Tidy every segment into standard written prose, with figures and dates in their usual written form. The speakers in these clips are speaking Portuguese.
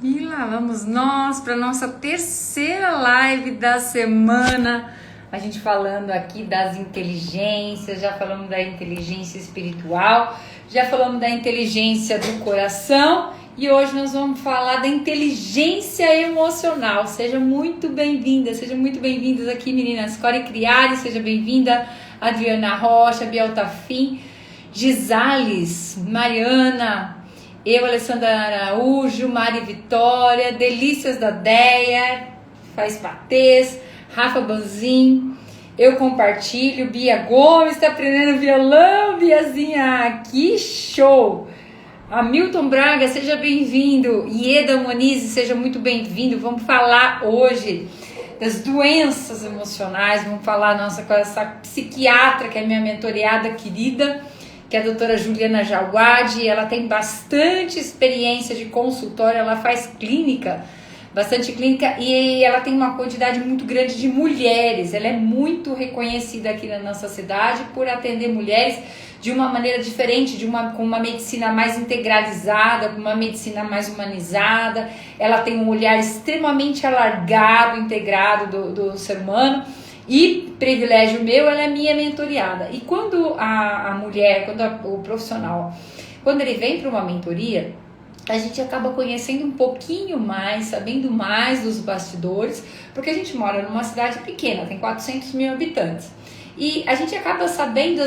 E lá vamos nós para nossa terceira live da semana. A gente falando aqui das inteligências, já falamos da inteligência espiritual, já falamos da inteligência do coração e hoje nós vamos falar da inteligência emocional. Seja muito bem-vinda, sejam muito bem-vindas aqui, meninas. Core Criari, seja bem-vinda. Adriana Rocha, Biel Tafim, Gisales, Mariana, eu, Alessandra Araújo, Mari Vitória, Delícias da Deia, faz patês, Rafa Banzin, eu compartilho, Bia Gomes está aprendendo violão, Biazinha, que show! Hamilton Braga, seja bem-vindo, Ieda Moniz, seja muito bem-vindo, vamos falar hoje das doenças emocionais, vamos falar com essa psiquiatra que é minha mentoreada querida, que é a doutora Juliana Jawad. Ela tem bastante experiência de consultório, ela faz clínica, bastante clínica, e ela tem uma quantidade muito grande de mulheres. Ela é muito reconhecida aqui na nossa cidade por atender mulheres de uma maneira diferente, com uma medicina mais integralizada, com uma medicina mais humanizada. Ela tem um olhar extremamente alargado, integrado do ser humano. E privilégio meu, ela é minha mentoriada. E quando a mulher, o profissional, quando ele vem para uma mentoria, a gente acaba conhecendo um pouquinho mais, sabendo mais dos bastidores, porque a gente mora numa cidade pequena, tem 400 mil habitantes. E a gente acaba sabendo,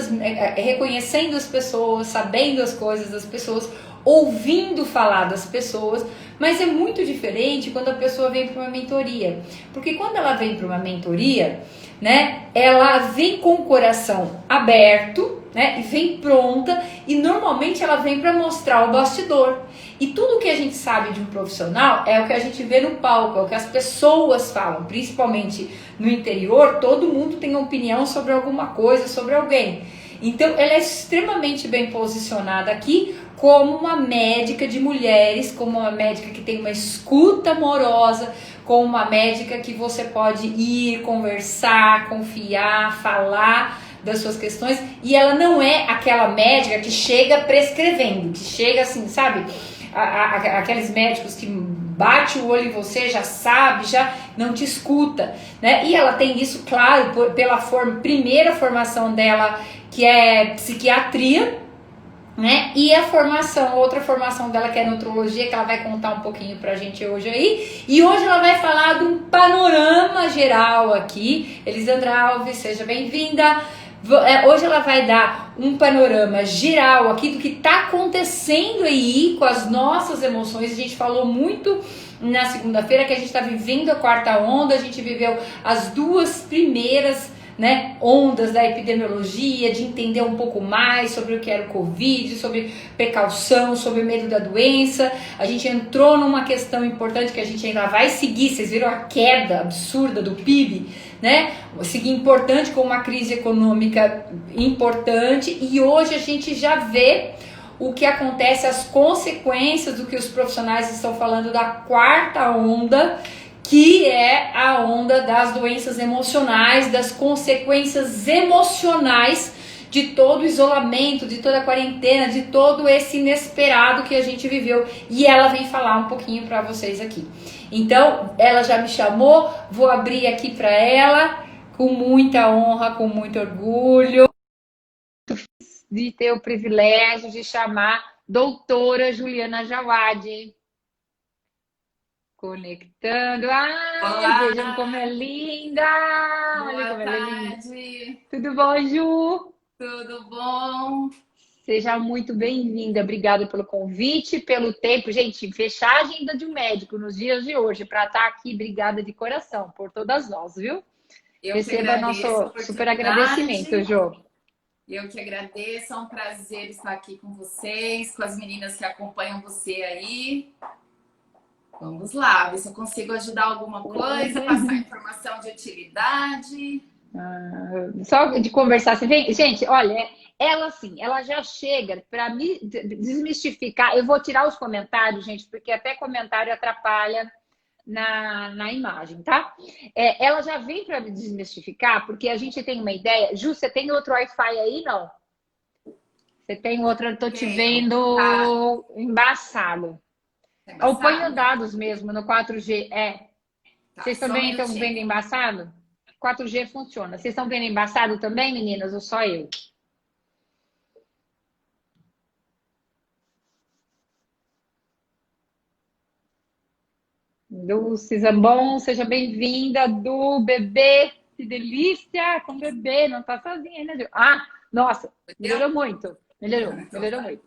reconhecendo as pessoas, sabendo as coisas das pessoas, ouvindo falar das pessoas, mas é muito diferente quando a pessoa vem para uma mentoria. Porque quando ela vem para uma mentoria, né, ela vem com o coração aberto, né, e vem pronta, e normalmente ela vem para mostrar o bastidor. E tudo que a gente sabe de um profissional é o que a gente vê no palco, é o que as pessoas falam, principalmente no interior. Todo mundo tem opinião sobre alguma coisa, sobre alguém. Então ela é extremamente bem posicionada aqui como uma médica de mulheres, como uma médica que tem uma escuta amorosa, como uma médica que você pode ir, conversar, confiar, falar das suas questões. E ela não é aquela médica que chega prescrevendo, que chega assim, sabe? Aqueles médicos que bate o olho em você, já sabe, já não te escuta, né? E ela tem isso, claro, pela primeira formação dela, que é psiquiatria, né? E outra formação dela, que é nutrologia, que ela vai contar um pouquinho pra gente hoje aí. E hoje ela vai falar de um panorama geral aqui. Elisandra Alves, seja bem-vinda. Hoje ela vai dar um panorama geral aqui do que está acontecendo aí com as nossas emoções. A gente falou muito na segunda-feira que a gente está vivendo a quarta onda, a gente viveu as duas primeiras, né, ondas da epidemiologia, de entender um pouco mais sobre o que era o Covid, sobre precaução, sobre medo da doença. A gente entrou numa questão importante que a gente ainda vai seguir. Vocês viram a queda absurda do PIB, né? Seguir importante, com uma crise econômica importante, e hoje a gente já vê o que acontece, as consequências do que os profissionais estão falando da quarta onda, que é a onda das doenças emocionais, das consequências emocionais de todo o isolamento, de toda a quarentena, de todo esse inesperado que a gente viveu. E ela vem falar um pouquinho para vocês aqui. Então, ela já me chamou, vou abrir aqui para ela, com muita honra, com muito orgulho, de ter o privilégio de chamar doutora Juliana Jawad. Conectando. Ai, Olá, vejam como é linda! Olha boa como ela é linda. tarde, Tudo bom, Ju? tudo bom? Seja muito bem-vinda. Obrigada pelo convite, pelo tempo. Gente, fechar a agenda de um médico nos dias de hoje para estar aqui. Obrigada de coração por todas nós, viu? Eu que Receba agradeço a nosso super agradecimento, oportunidade, Ju. eu que agradeço, é um prazer estar aqui com vocês, com as meninas que acompanham você aí. Vamos lá, ver se eu consigo ajudar alguma coisa, passar informação de utilidade. Só de conversar, você vem, gente, olha, ela assim, ela já chega para me desmistificar. Eu vou tirar os comentários, gente, porque até comentário atrapalha na imagem, tá? Ela já vem para me desmistificar, porque a gente tem uma ideia. Ju, você tem outro Wi-Fi aí, não? Você tem outro, eu tô te Tenho, tá? vendo embaçado. Tá Eu ponho embaçado? dados mesmo no 4G. Tá, Vocês só um também estão vendo minutinho. embaçado? 4G funciona. Vocês estão vendo embaçado também, meninas, ou só eu? Dulce Zambon, seja bem-vinda, do bebê. Que delícia com bebê, não tá sozinha ainda. Nossa, Entendeu? melhorou muito. Então Melhorou tá. muito.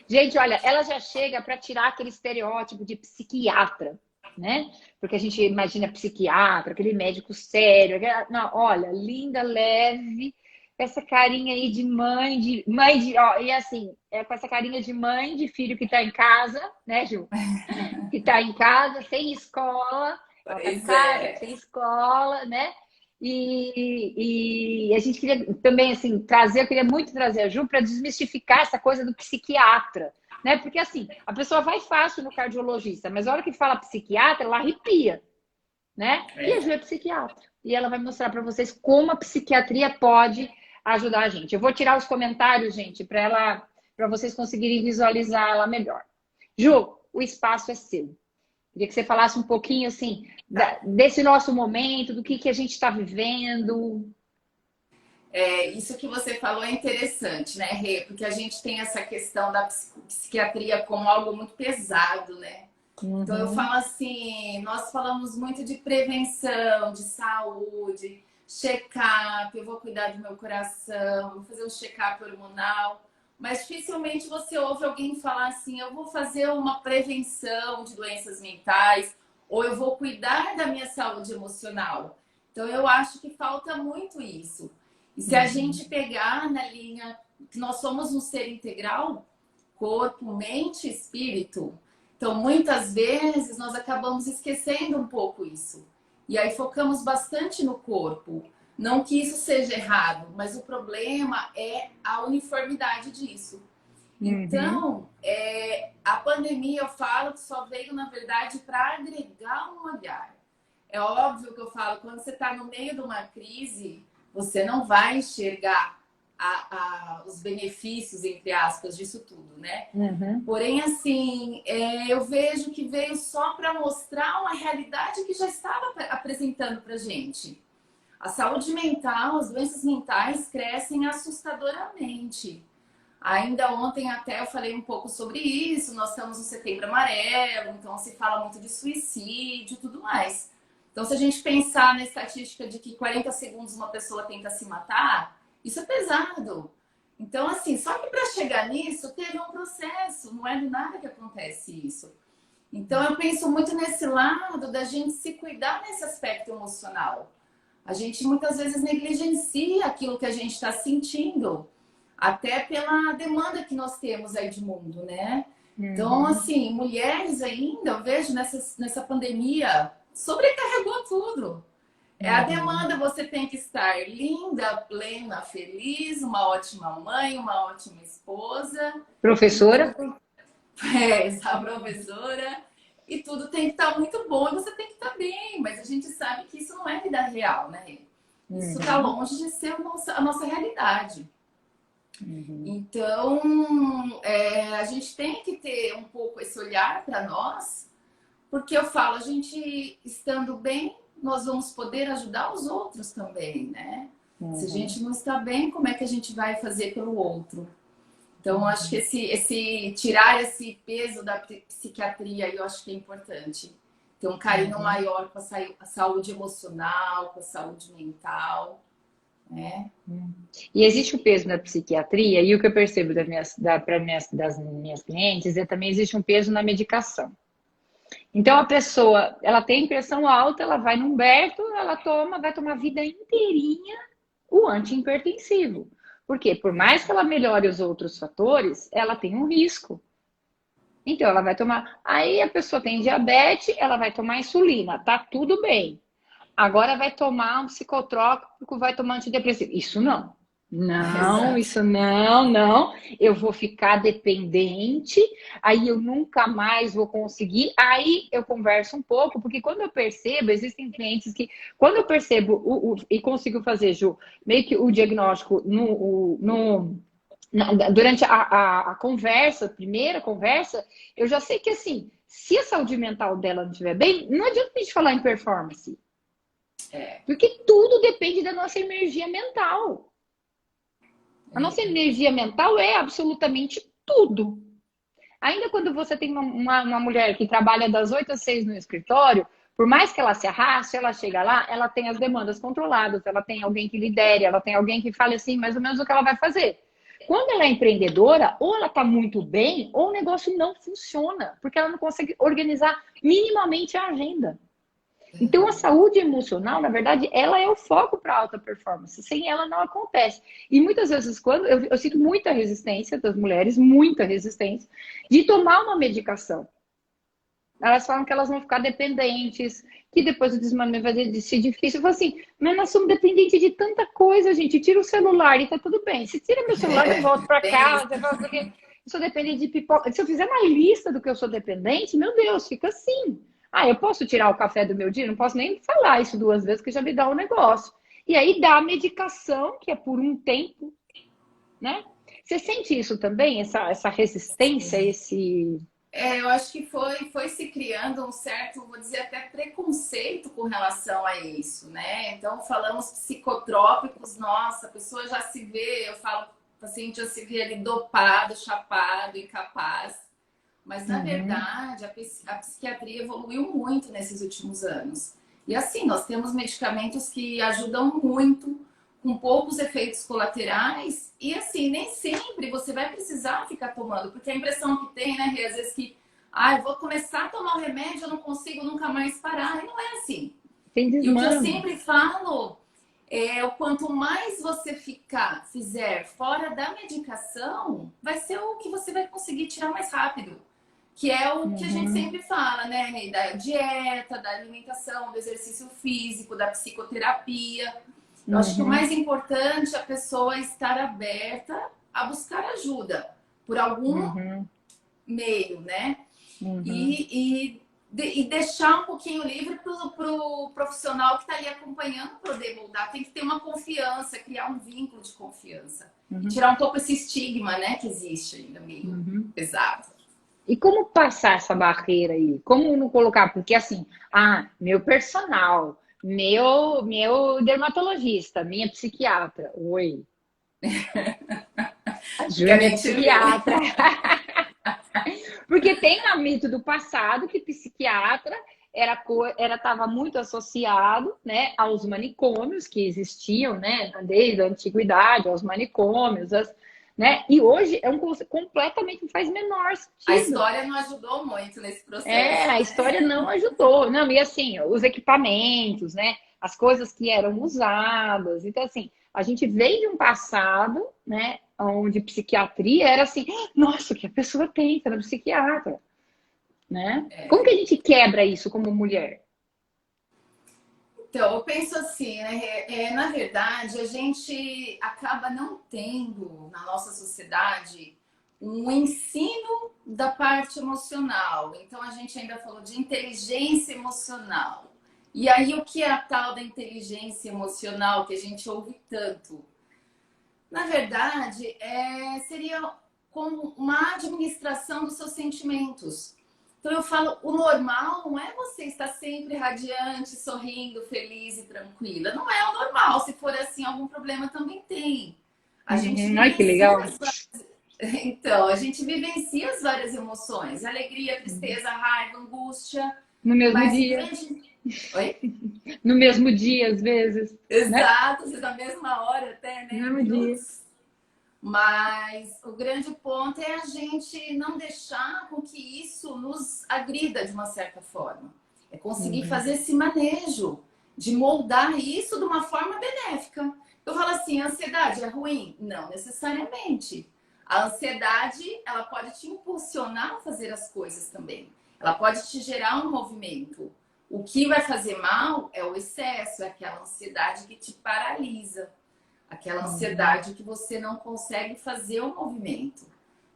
Gente, olha, ela já chega para tirar aquele estereótipo de psiquiatra, né? Porque a gente imagina psiquiatra, aquele médico sério. Não, olha, linda, leve, essa carinha aí de ó, e assim, com essa carinha de mãe de filho que tá em casa, né, Ju? Que está em casa, sem escola, ela está em Pois casa, é. sem escola, né? E a gente queria também, assim, eu queria muito trazer a Ju para desmistificar essa coisa do psiquiatra, né? Porque, assim, a pessoa vai fácil no cardiologista, mas a hora que fala psiquiatra, ela arrepia, né? E a Ju É. é psiquiatra. E ela vai mostrar para vocês como a psiquiatria pode ajudar a gente. Eu vou tirar os comentários, gente, para vocês conseguirem visualizar ela melhor. Ju, o espaço é seu. Queria que você falasse um pouquinho assim Tá. desse nosso momento, do que a gente está vivendo. Isso que você falou é interessante, né, Rê? Porque a gente tem essa questão da psiquiatria como algo muito pesado, né? Então eu Uhum. falo assim, nós falamos muito de prevenção, de saúde, check-up, eu vou cuidar do meu coração, vou fazer um check-up hormonal, mas dificilmente você ouve alguém falar assim, eu vou fazer uma prevenção de doenças mentais, ou eu vou cuidar da minha saúde emocional. Então eu acho que falta muito isso. E se a Uhum. gente pegar na linha que nós somos um ser integral, corpo, mente e espírito, então, muitas vezes, nós acabamos esquecendo um pouco isso. E aí focamos bastante no corpo. Não que isso seja errado, mas o problema é a uniformidade disso. Uhum. Então, a pandemia, eu falo que só veio, na verdade, para agregar um olhar. É óbvio que eu falo, quando você está no meio de uma crise, você não vai enxergar os benefícios, entre aspas, disso tudo, né? Uhum. Porém, assim, eu vejo que veio só para mostrar uma realidade que já estava apresentando para gente. A saúde mental, as doenças mentais crescem assustadoramente. Ainda ontem até eu falei um pouco sobre isso. Nós estamos no Setembro Amarelo, então se fala muito de suicídio e tudo mais. Então, se a gente pensar na estatística de que 40 segundos uma pessoa tenta se matar, isso é pesado. Então, assim, só que para chegar nisso teve um processo, não é do nada que acontece isso. Então, eu penso muito nesse lado da gente se cuidar nesse aspecto emocional. A gente muitas vezes negligencia aquilo que a gente está sentindo, até pela demanda que nós temos aí de mundo, né? Então, Uhum. assim, mulheres ainda, eu vejo nessa pandemia, sobrecarregou tudo. É a Uhum. demanda, você tem que estar linda, plena, feliz, uma ótima mãe, uma ótima esposa, e Professora? tudo, essa professora, e tudo tem que estar muito bom, e você tem que estar bem, mas a gente sabe que isso não é vida real, né? Isso está Uhum. longe de ser a nossa realidade. Uhum. Então, a gente tem que ter um pouco esse olhar para nós, porque eu falo, a gente estando bem, nós vamos poder ajudar os outros também, né? Se a Uhum. gente não está bem, como é que a gente vai fazer pelo outro? Então, acho que esse tirar esse peso da psiquiatria, eu acho que é importante. Ter um carinho Uhum. maior com a saúde emocional, com a saúde mental, né? Uhum. E existe o peso na psiquiatria, e o que eu percebo das minhas clientes é também existe um peso na medicação. Então a pessoa, ela tem pressão alta, ela vai no Humberto, vai tomar a vida inteirinha o antihipertensivo. Por quê? Por mais que ela melhore os outros fatores, ela tem um risco. Então ela vai tomar. Aí a pessoa tem diabetes, ela vai tomar insulina, tá tudo bem. Agora vai tomar um psicotrópico, vai tomar antidepressivo. Isso não. Não, Exato. isso não, não. Eu vou ficar dependente, aí eu nunca mais vou conseguir. Aí eu converso um pouco, porque quando eu percebo, existem clientes que, quando eu percebo e consigo fazer, Ju, meio que o diagnóstico durante a conversa, a primeira conversa, eu já sei que assim, Se a saúde mental dela não estiver bem, não adianta a gente falar em performance. É. Porque tudo depende da nossa energia mental. A nossa energia mental é absolutamente tudo. Ainda quando você tem uma mulher que trabalha das 8 às 6 no escritório, por mais que ela se arraste, ela chega lá, ela tem as demandas controladas, ela tem alguém que lidere, ela tem alguém que fale assim, mais ou menos o que ela vai fazer. Quando ela é empreendedora, ou ela está muito bem, ou o negócio não funciona, porque ela não consegue organizar minimamente a agenda. Então, a saúde emocional, na verdade, ela é o foco para a alta performance. Sem ela, não acontece. E muitas vezes, quando eu sinto muita resistência das mulheres, muita resistência, de tomar uma medicação. Elas falam que elas vão ficar dependentes, que depois o desmame vai ser difícil. Eu falo assim, mas nós somos dependentes de tanta coisa, gente. Tira o celular e tá tudo bem. Se tira meu celular, eu volto para casa. Eu falo, porque eu sou dependente de pipoca. Se eu fizer uma lista do que eu sou dependente, meu Deus, fica assim. Ah, eu posso tirar o café do meu dia? Não posso nem falar isso 2 vezes, que já me dá um negócio. E aí dá a medicação, que é por um tempo, né? Você sente isso também? Essa resistência, esse... Eu acho que foi se criando um certo, vou dizer até preconceito com relação a isso, né? Então, falamos psicotrópicos, nossa, a pessoa já se vê, eu falo, o paciente já se vê ali dopado, chapado, incapaz. Mas, na verdade, a psiquiatria evoluiu muito nesses últimos anos. E assim, nós temos medicamentos que ajudam muito, com poucos efeitos colaterais, e assim, nem sempre você vai precisar ficar tomando, porque a impressão que tem, né, Rê, às vezes que, eu vou começar a tomar o remédio, eu não consigo nunca mais parar, e não é assim. Tem E o que eu desmame. sempre falo é, o quanto mais você fizer fora da medicação, vai ser o que você vai conseguir tirar mais rápido. Que é o que a gente sempre fala, né, Rê? Da dieta, da alimentação, do exercício físico, da psicoterapia. Eu acho que o mais importante é a pessoa estar aberta a buscar ajuda por algum meio, né? E deixar um pouquinho livre para o profissional que está ali acompanhando poder moldar. Tem que ter uma confiança, criar um vínculo de confiança. E tirar um pouco esse estigma, né, que existe ainda meio pesado. E como passar essa barreira aí? Como não colocar? Porque assim, meu personal, meu dermatologista, minha psiquiatra. Oi. A Ju é minha psiquiatra. Porque tem um mito do passado que psiquiatra estava muito associado, né, aos manicômios que existiam, né, desde a antiguidade, aos manicômios, né? E hoje é completamente faz menor sentido. A história não ajudou muito nesse processo. A história não ajudou. Não, e assim, os equipamentos, né? As coisas que eram usadas. Então, assim, a gente veio de um passado, né? Onde psiquiatria era assim, nossa, o que a pessoa tem, tá na psiquiatra, né? Como que a gente quebra isso como mulher? Então, eu penso assim, né? Na verdade, a gente acaba não tendo na nossa sociedade um ensino da parte emocional. Então, a gente ainda falou de inteligência emocional. E aí, o que é a tal da inteligência emocional que a gente ouve tanto? Na verdade, seria como uma administração dos seus sentimentos. Então eu falo, o normal não é você estar sempre radiante, sorrindo, feliz e tranquila. Não é o normal. Se for assim, algum problema também tem. A gente Ai, que legal. Então, a gente vivencia as várias emoções. Alegria, tristeza, raiva, angústia. No mesmo dia. Oi? No mesmo dia, às vezes. Exato, né? Na mesma hora até, né? No mesmo dia. Mas o grande ponto é a gente não deixar com que isso nos agrida de uma certa forma. É conseguir fazer esse manejo, de moldar isso de uma forma benéfica. Eu falo assim, a ansiedade é ruim? Não necessariamente. A ansiedade, ela pode te impulsionar a fazer as coisas também. Ela pode te gerar um movimento. O que vai fazer mal é o excesso, é aquela ansiedade que te paralisa. Aquela ansiedade que você não consegue fazer o movimento.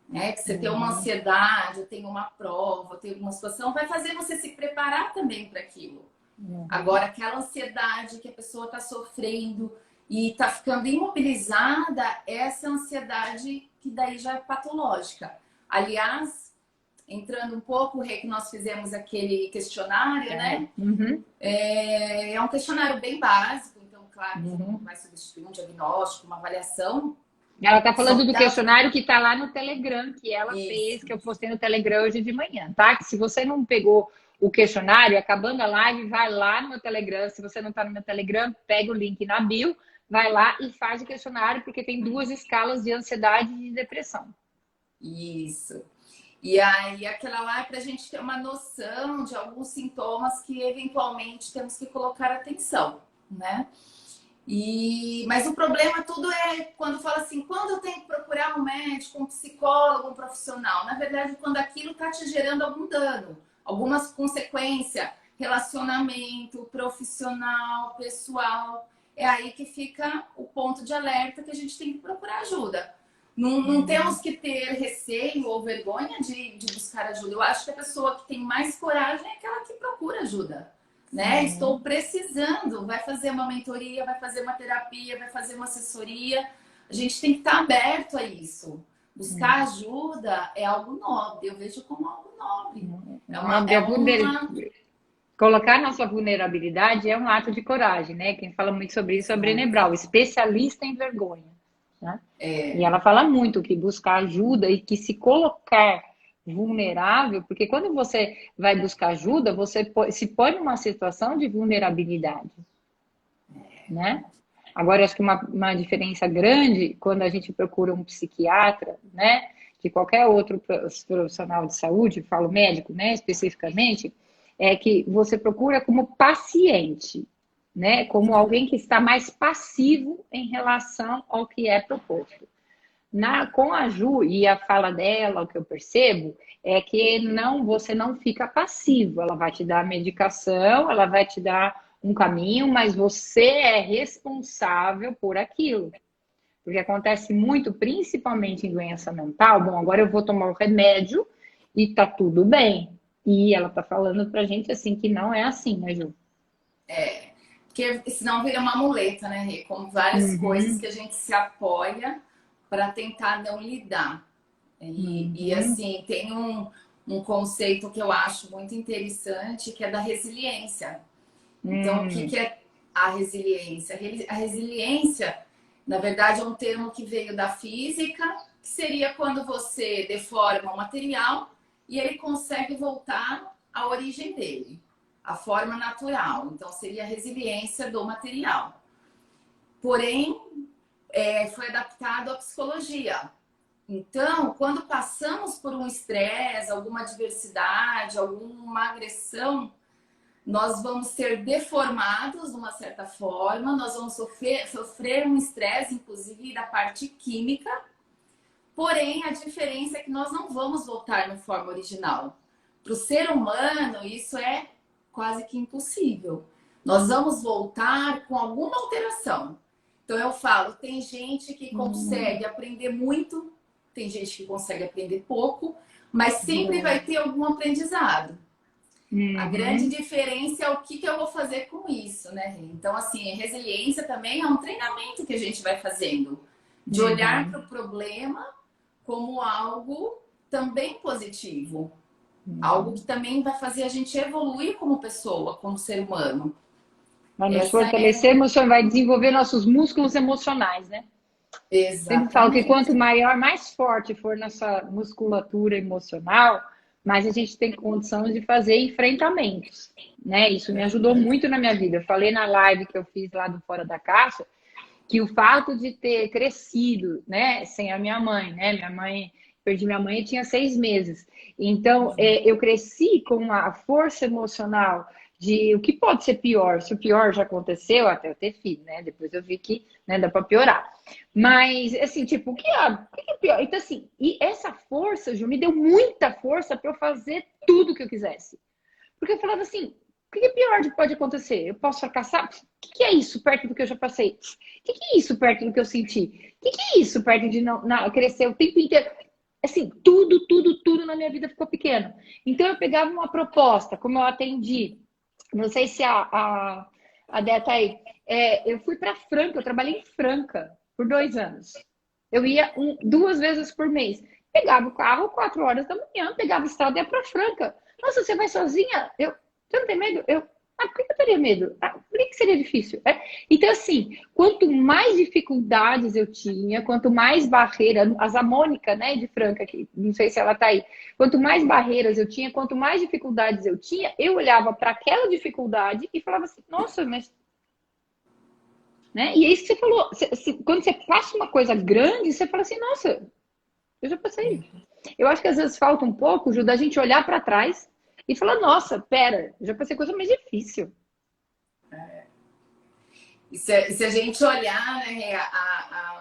Né? Que você tem uma ansiedade, tem uma prova, tem uma situação, vai fazer você se preparar também para aquilo. Agora, aquela ansiedade que a pessoa está sofrendo e está ficando imobilizada, essa ansiedade que daí já é patológica. Aliás, entrando um pouco, Rê, que nós fizemos aquele questionário, né? Uhum. É um questionário bem básico, então, claro, que não Uhum. vai substituir um diagnóstico, uma avaliação. Ela tá Só falando do dá questionário que tá lá no Telegram, que ela fez, isso. que eu postei no Telegram hoje de manhã, tá? Que se você não pegou o questionário, acabando a live, vai lá no meu Telegram. Se você não tá no meu Telegram, pega o link na bio, vai lá e faz o questionário, porque tem 2 escalas de ansiedade e de depressão. Isso. E aí, aquela lá é para a gente ter uma noção de alguns sintomas que eventualmente temos que colocar atenção, né? Mas o problema tudo é quando fala assim, quando eu tenho que procurar um médico, um psicólogo, um profissional. Na verdade, quando aquilo está te gerando algum dano, algumas consequências, relacionamento, profissional, pessoal. É aí que fica o ponto de alerta que a gente tem que procurar ajuda. Não temos que ter receio ou vergonha de buscar ajuda. Eu acho que a pessoa que tem mais coragem é aquela que procura ajuda. Né? Estou precisando, vai fazer uma mentoria, vai fazer uma terapia, vai fazer uma assessoria. A gente tem que estar aberto a isso. Buscar ajuda é algo nobre, eu vejo como algo nobre. Colocar nossa vulnerabilidade é um ato de coragem, né? Quem fala muito sobre isso é a Brené Brown, especialista em vergonha. Né? E ela fala muito que buscar ajuda e que se colocar vulnerável, porque quando você vai buscar ajuda, você se põe numa situação de vulnerabilidade, né? Agora, acho que uma diferença grande quando a gente procura um psiquiatra, né? De qualquer outro profissional de saúde, falo médico, né? Especificamente, é que você procura como paciente, né? Como alguém que está mais passivo em relação ao que é proposto. Com a Ju e a fala dela, o que eu percebo é que você não fica passivo. Ela vai te dar a medicação, ela vai te dar um caminho, mas você é responsável por aquilo. Porque acontece muito, principalmente em doença mental. Bom, agora eu vou tomar o remédio e tá tudo bem. E ela tá falando pra gente assim que não é assim, né, Ju? Porque senão vira uma muleta, né, Rê? Com várias coisas que a gente se apoia para tentar não lidar. E assim, tem um conceito que eu acho muito interessante, que é da resiliência. Então, o que é a resiliência? A resiliência, na verdade, é um termo que veio da física, que seria quando você deforma o material e ele consegue voltar à origem dele, à forma natural. Então, seria a resiliência do material. Porém, foi adaptado à psicologia. Então, quando passamos por um estresse, alguma adversidade, alguma agressão, nós vamos ser deformados de uma certa forma, nós vamos sofrer um estresse, inclusive da parte química, porém a diferença é que nós não vamos voltar na forma original. Para o ser humano, isso é quase que impossível. Nós vamos voltar com alguma alteração. Então eu falo, tem gente que consegue aprender muito, tem gente que consegue aprender pouco, mas sempre vai ter algum aprendizado. A grande diferença é o que eu vou fazer com isso, né? Então, assim, resiliência também é um treinamento que a gente vai fazendo. De olhar para o problema como algo também positivo. Algo que também vai fazer a gente evoluir como pessoa, como ser humano. Vai nos fortalecer, vai desenvolver nossos músculos emocionais, né? Exatamente. Sempre falo que quanto maior, mais forte for nossa musculatura emocional, mais a gente tem condição de fazer enfrentamentos, né? Isso me ajudou muito na minha vida. Eu falei na live que eu fiz lá do Fora da Caixa, que o fato de ter crescido, né, sem a minha mãe, né? Perdi minha mãe e tinha 6 meses. Então, eu cresci com uma força emocional de o que pode ser pior. Se o pior já aconteceu, até eu ter filho, né? Depois eu vi que, né, dá para piorar. Mas, assim, tipo, o que é pior? Então, assim, e essa força, Ju, me deu muita força para eu fazer tudo que eu quisesse. Porque eu falava assim, o que é pior que pode acontecer? Eu posso fracassar? O que é isso perto do que eu já passei? O que é isso perto do que eu senti? O que é isso perto de não crescer o tempo inteiro? Assim, tudo na minha vida ficou pequeno. Então, eu pegava uma proposta, como eu atendi. Não sei se a Dé tá aí. Eu fui para Franca, eu trabalhei em Franca por 2 anos. Eu ia 2 vezes por mês. Pegava o carro 4 horas da manhã, pegava a estrada e ia para Franca. Nossa, você vai sozinha? Você não tem medo? Por que eu teria medo? Por que seria difícil? Então, assim, quanto mais dificuldades eu tinha, quanto mais barreira, a Zamônica, né, de Franca, que não sei se ela tá aí, quanto mais barreiras eu tinha, quanto mais dificuldades eu tinha, eu olhava para aquela dificuldade e falava assim, nossa, mas... Né? E é isso que você falou, quando você passa uma coisa grande, você fala assim, nossa, eu já passei. Eu acho que às vezes falta um pouco, Ju, da gente olhar para trás e falar, nossa, pera, eu já passei coisa mais difícil. E se a gente olhar, né, Rê,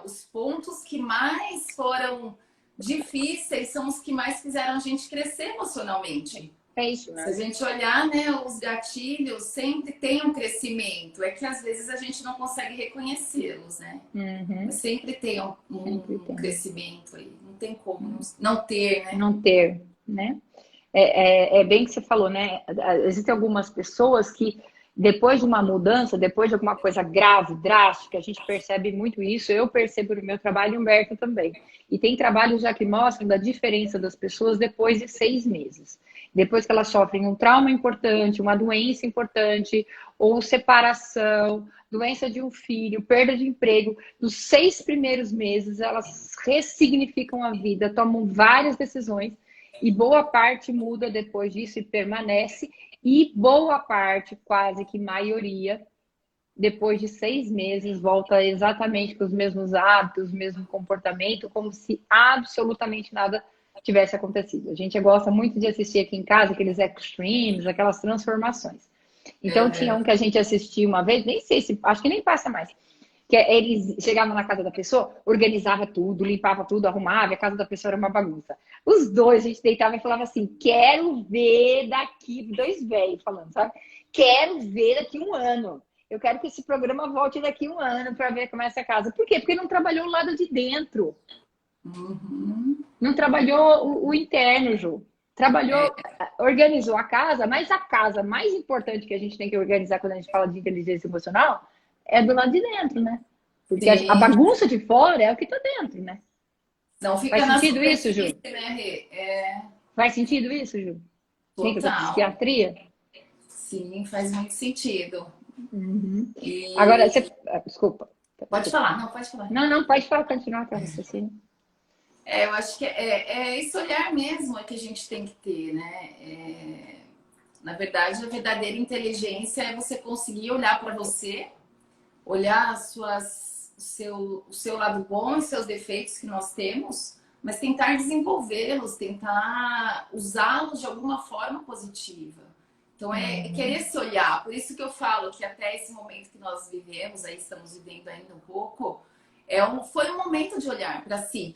os pontos que mais foram difíceis são os que mais fizeram a gente crescer emocionalmente. É isso, né? Se a gente olhar, né, os gatilhos sempre tem um crescimento. É que às vezes a gente não consegue reconhecê-los, né? Uhum. Mas sempre tem Sempre tem. crescimento aí. Não tem como não ter, né? Não ter, né? É bem que você falou, né? Existem algumas pessoas que, depois de uma mudança, depois de alguma coisa grave, drástica, a gente percebe muito isso. Eu percebo no meu trabalho e o Humberto também. E tem trabalhos já que mostram da diferença das pessoas depois de 6 meses. Depois que elas sofrem um trauma importante, uma doença importante, ou separação, doença de um filho, perda de emprego, nos 6 primeiros meses, elas ressignificam a vida, tomam várias decisões. E boa parte muda depois disso e permanece. E boa parte, quase que maioria, depois de 6 meses, volta exatamente com os mesmos hábitos, o mesmo comportamento, como se absolutamente nada tivesse acontecido. A gente gosta muito de assistir aqui em casa aqueles extremes, aquelas transformações. Então, tinha um que a gente assistiu uma vez, nem sei se, acho que nem passa mais, que eles chegavam na casa da pessoa, organizava tudo, limpava tudo, arrumava, e a casa da pessoa era uma bagunça. Os dois, a gente deitava e falava assim, quero ver daqui, 2 velhos falando, sabe? Quero ver daqui 1 ano. Eu quero que esse programa volte daqui 1 ano para ver como é essa casa. Por quê? Porque não trabalhou o lado de dentro. Uhum. Não trabalhou o interno, Ju. Trabalhou, organizou a casa, mas a casa mais importante que a gente tem que organizar quando a gente fala de inteligência emocional é do lado de dentro, né? Porque a bagunça de fora é o que tá dentro, né? Não fica Faz na sentido isso, Ju? né, Rê? Faz sentido isso, Ju? Dentro da Total. psiquiatria? Sim, faz muito sentido. Uhum. E... Agora, você... Desculpa. Pode falar, não, pode falar. Não, pode falar, continuar com a raciocínio. Eu acho que é esse olhar mesmo que a gente tem que ter, né? Na verdade, a verdadeira inteligência é você conseguir olhar para você, olhar o seu lado bom e seus defeitos que nós temos, mas tentar desenvolvê-los, tentar usá-los de alguma forma positiva. Então, querer se olhar. Por isso que eu falo que até esse momento que nós vivemos, aí estamos vivendo ainda um pouco, foi um momento de olhar para si.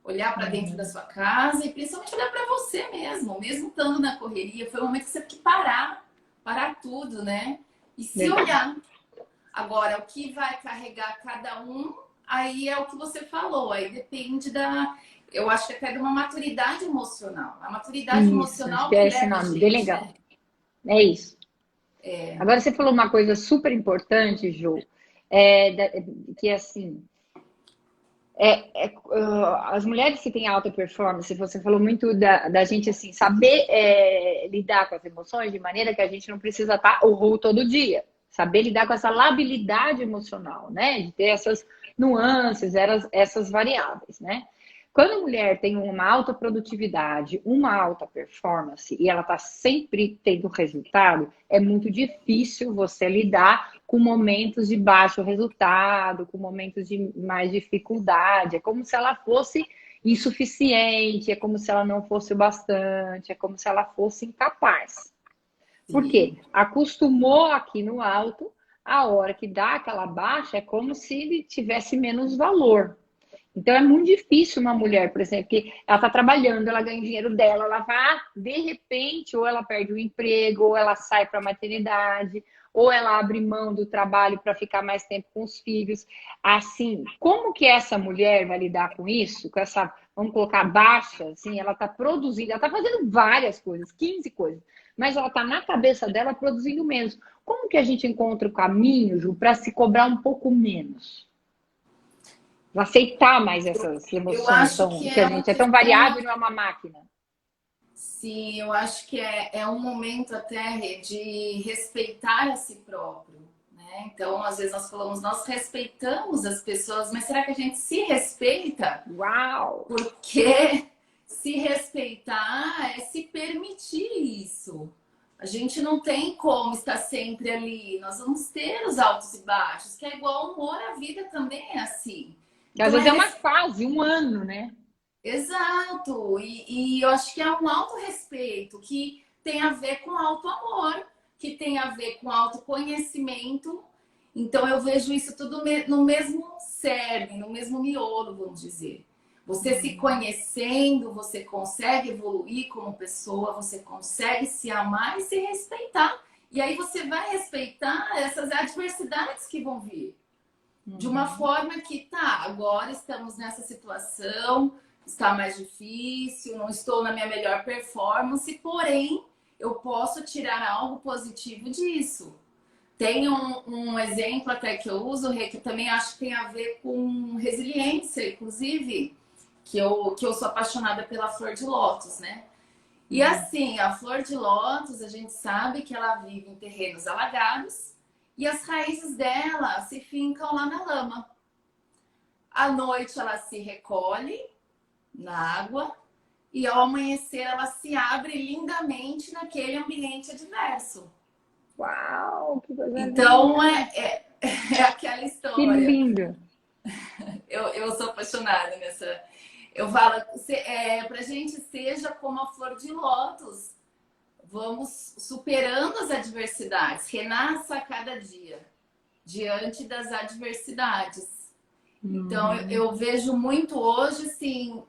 Olhar para dentro da sua casa e principalmente olhar para você mesmo estando na correria. Foi um momento que você tem que parar tudo, né? E se olhar. Agora, o que vai carregar cada um, aí é o que você falou. Aí depende eu acho que até de uma maturidade emocional. A maturidade emocional que é que esse leva a nome, gente, bem legal. né? É isso. Agora, você falou uma coisa super importante, Ju, que é assim... as mulheres que têm alta performance, você falou muito da gente assim, saber lidar com as emoções de maneira que a gente não precisa estar todo dia. Saber lidar com essa labilidade emocional, né? De ter essas nuances, essas variáveis, né? Quando a mulher tem uma alta produtividade, uma alta performance e ela está sempre tendo resultado, é muito difícil você lidar com momentos de baixo resultado, com momentos de mais dificuldade. É como se ela fosse insuficiente, é como se ela não fosse o bastante, é como se ela fosse incapaz. Por quê? Acostumou aqui no alto, a hora que dá aquela baixa é como se ele tivesse menos valor. Então é muito difícil uma mulher, por exemplo, que ela está trabalhando, ela ganha o dinheiro dela, ela vai, de repente, ou ela perde o emprego, ou ela sai para a maternidade, ou ela abre mão do trabalho para ficar mais tempo com os filhos. Assim, como que essa mulher vai lidar com isso? Com essa, vamos colocar, baixa, assim, ela está produzindo, ela está fazendo várias coisas, 15 coisas, mas ela está na cabeça dela produzindo menos. Como que a gente encontra o caminho, Ju, para se cobrar um pouco menos? aceitar mais essas Eu emoções acho que que é a uma gente é tão questão. variável e não é uma máquina. Sim, eu acho que é um momento até de respeitar a si próprio, né? Então, às vezes nós falamos, nós respeitamos as pessoas, mas será que a gente se respeita? Uau! Porque se respeitar é se permitir isso. A gente não tem como estar sempre ali. Nós vamos ter os altos e baixos, que é igual ao humor, a vida também é assim. Que às Então, vezes é uma fase, um ano, né? exato. E eu acho que é um autorrespeito que tem a ver com auto-amor, que tem a ver com autoconhecimento. Então, eu vejo isso tudo no mesmo cerne, no mesmo miolo, vamos dizer. Você se conhecendo, você consegue evoluir como pessoa, você consegue se amar e se respeitar. E aí você vai respeitar essas adversidades que vão vir. De uma forma que, tá, agora estamos nessa situação, está mais difícil, não estou na minha melhor performance, porém, eu posso tirar algo positivo disso. Tem um exemplo até que eu uso, Rê, que também acho que tem a ver com resiliência, inclusive, que eu sou apaixonada pela flor de lótus, né? E assim, a flor de lótus, a gente sabe que ela vive em terrenos alagados e as raízes dela se fincam lá na lama. À noite ela se recolhe na água e ao amanhecer ela se abre lindamente naquele ambiente adverso. Uau, que coisa Então linda! é aquela Que história. lindo! Eu sou apaixonada nessa. Eu falo, pra gente seja como a flor de lótus. Vamos superando as adversidades, renasça a cada dia, diante das adversidades. Então, eu vejo muito hoje, assim,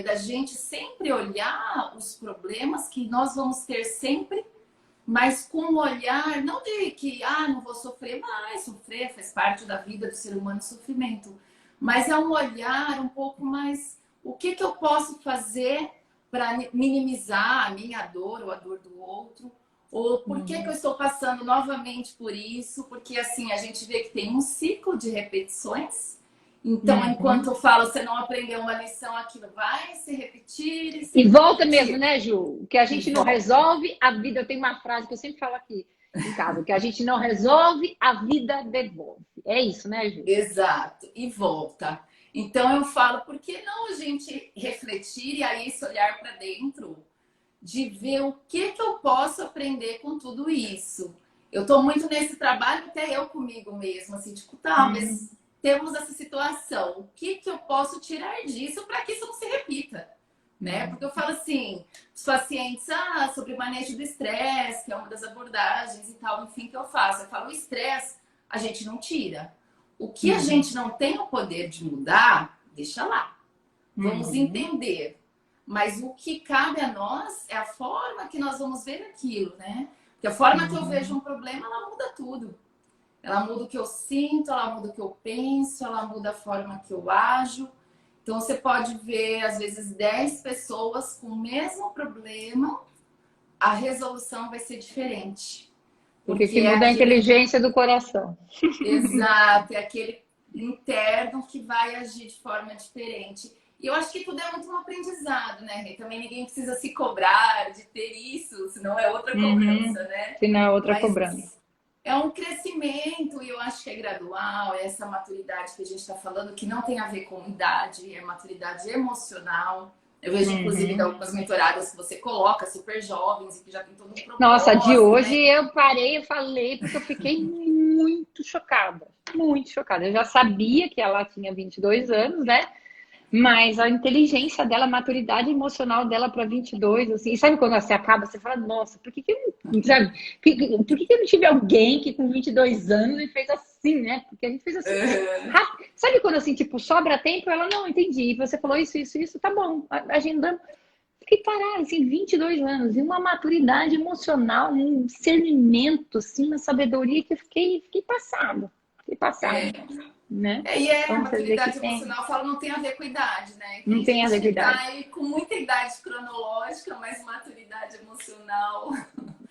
da gente sempre olhar os problemas que nós vamos ter sempre, mas com um olhar, não de que, não vou sofrer mais, sofrer faz parte da vida do ser humano, sofrimento, mas é um olhar um pouco mais, o que eu posso fazer para minimizar a minha dor ou a dor do outro, ou por que eu estou passando novamente por isso, porque assim, a gente vê que tem um ciclo de repetições. Então, enquanto eu falo, você não aprendeu uma lição, aquilo vai se repetir e se E volta repetir. mesmo, né, Ju? O que a gente não resolve, a vida. Eu tenho uma frase que eu sempre falo aqui em casa: o que a gente não resolve, a vida devolve. É isso, né, Ju? Exato, e volta. Então eu falo, por que não a gente refletir e aí esse olhar para dentro de ver o que eu posso aprender com tudo isso? Eu estou muito nesse trabalho, até eu comigo mesmo, assim, tipo, tá, mas temos essa situação, o que eu posso tirar disso para que isso não se repita? Né? Porque eu falo assim, os pacientes, sobre o manejo do estresse, que é uma das abordagens e tal, enfim, que eu faço. Eu falo, o estresse a gente não tira. O que a gente não tem o poder de mudar, deixa lá. Vamos entender. Mas o que cabe a nós é a forma que nós vamos ver aquilo, né? Porque a forma que eu vejo um problema, ela muda tudo. Ela muda o que eu sinto, ela muda o que eu penso, ela muda a forma que eu ajo. Então, você pode ver, às vezes, 10 pessoas com o mesmo problema, a resolução vai ser diferente. Porque que muda a inteligência do coração. Exato, é aquele interno que vai agir de forma diferente. E eu acho que tudo é muito um aprendizado, né, Rê? Também ninguém precisa se cobrar de ter isso, senão é outra cobrança, né? Senão é outra Mas cobrança. é um crescimento e eu acho que é gradual, é essa maturidade que a gente está falando, que não tem a ver com idade, é maturidade emocional. Eu vejo, inclusive, algumas mentoradas que você coloca super jovens e que já tem todo um propósito. Nossa, de hoje né? eu parei, eu falei, porque eu fiquei muito chocada. Muito chocada. Eu já sabia que ela tinha 22 anos, né? Mas a inteligência dela, a maturidade emocional dela para 22, assim, sabe quando você acaba, você fala, nossa, por que eu não, sabe? Por que eu não tive alguém que com 22 anos me fez assim, né? Porque a gente fez assim, rápido. Sabe quando assim, tipo, sobra tempo? Ela, não, entendi. Você falou isso, tá bom, agendando. Fiquei parada, assim, 22 anos, e uma maturidade emocional, um discernimento, assim, uma sabedoria que eu fiquei passada. Fiquei passada. Né? E a Então, você vê que maturidade emocional, fala, não tem a ver com idade, né? Não tem a ver gente com que tá idade. aí com muita idade cronológica, mas maturidade emocional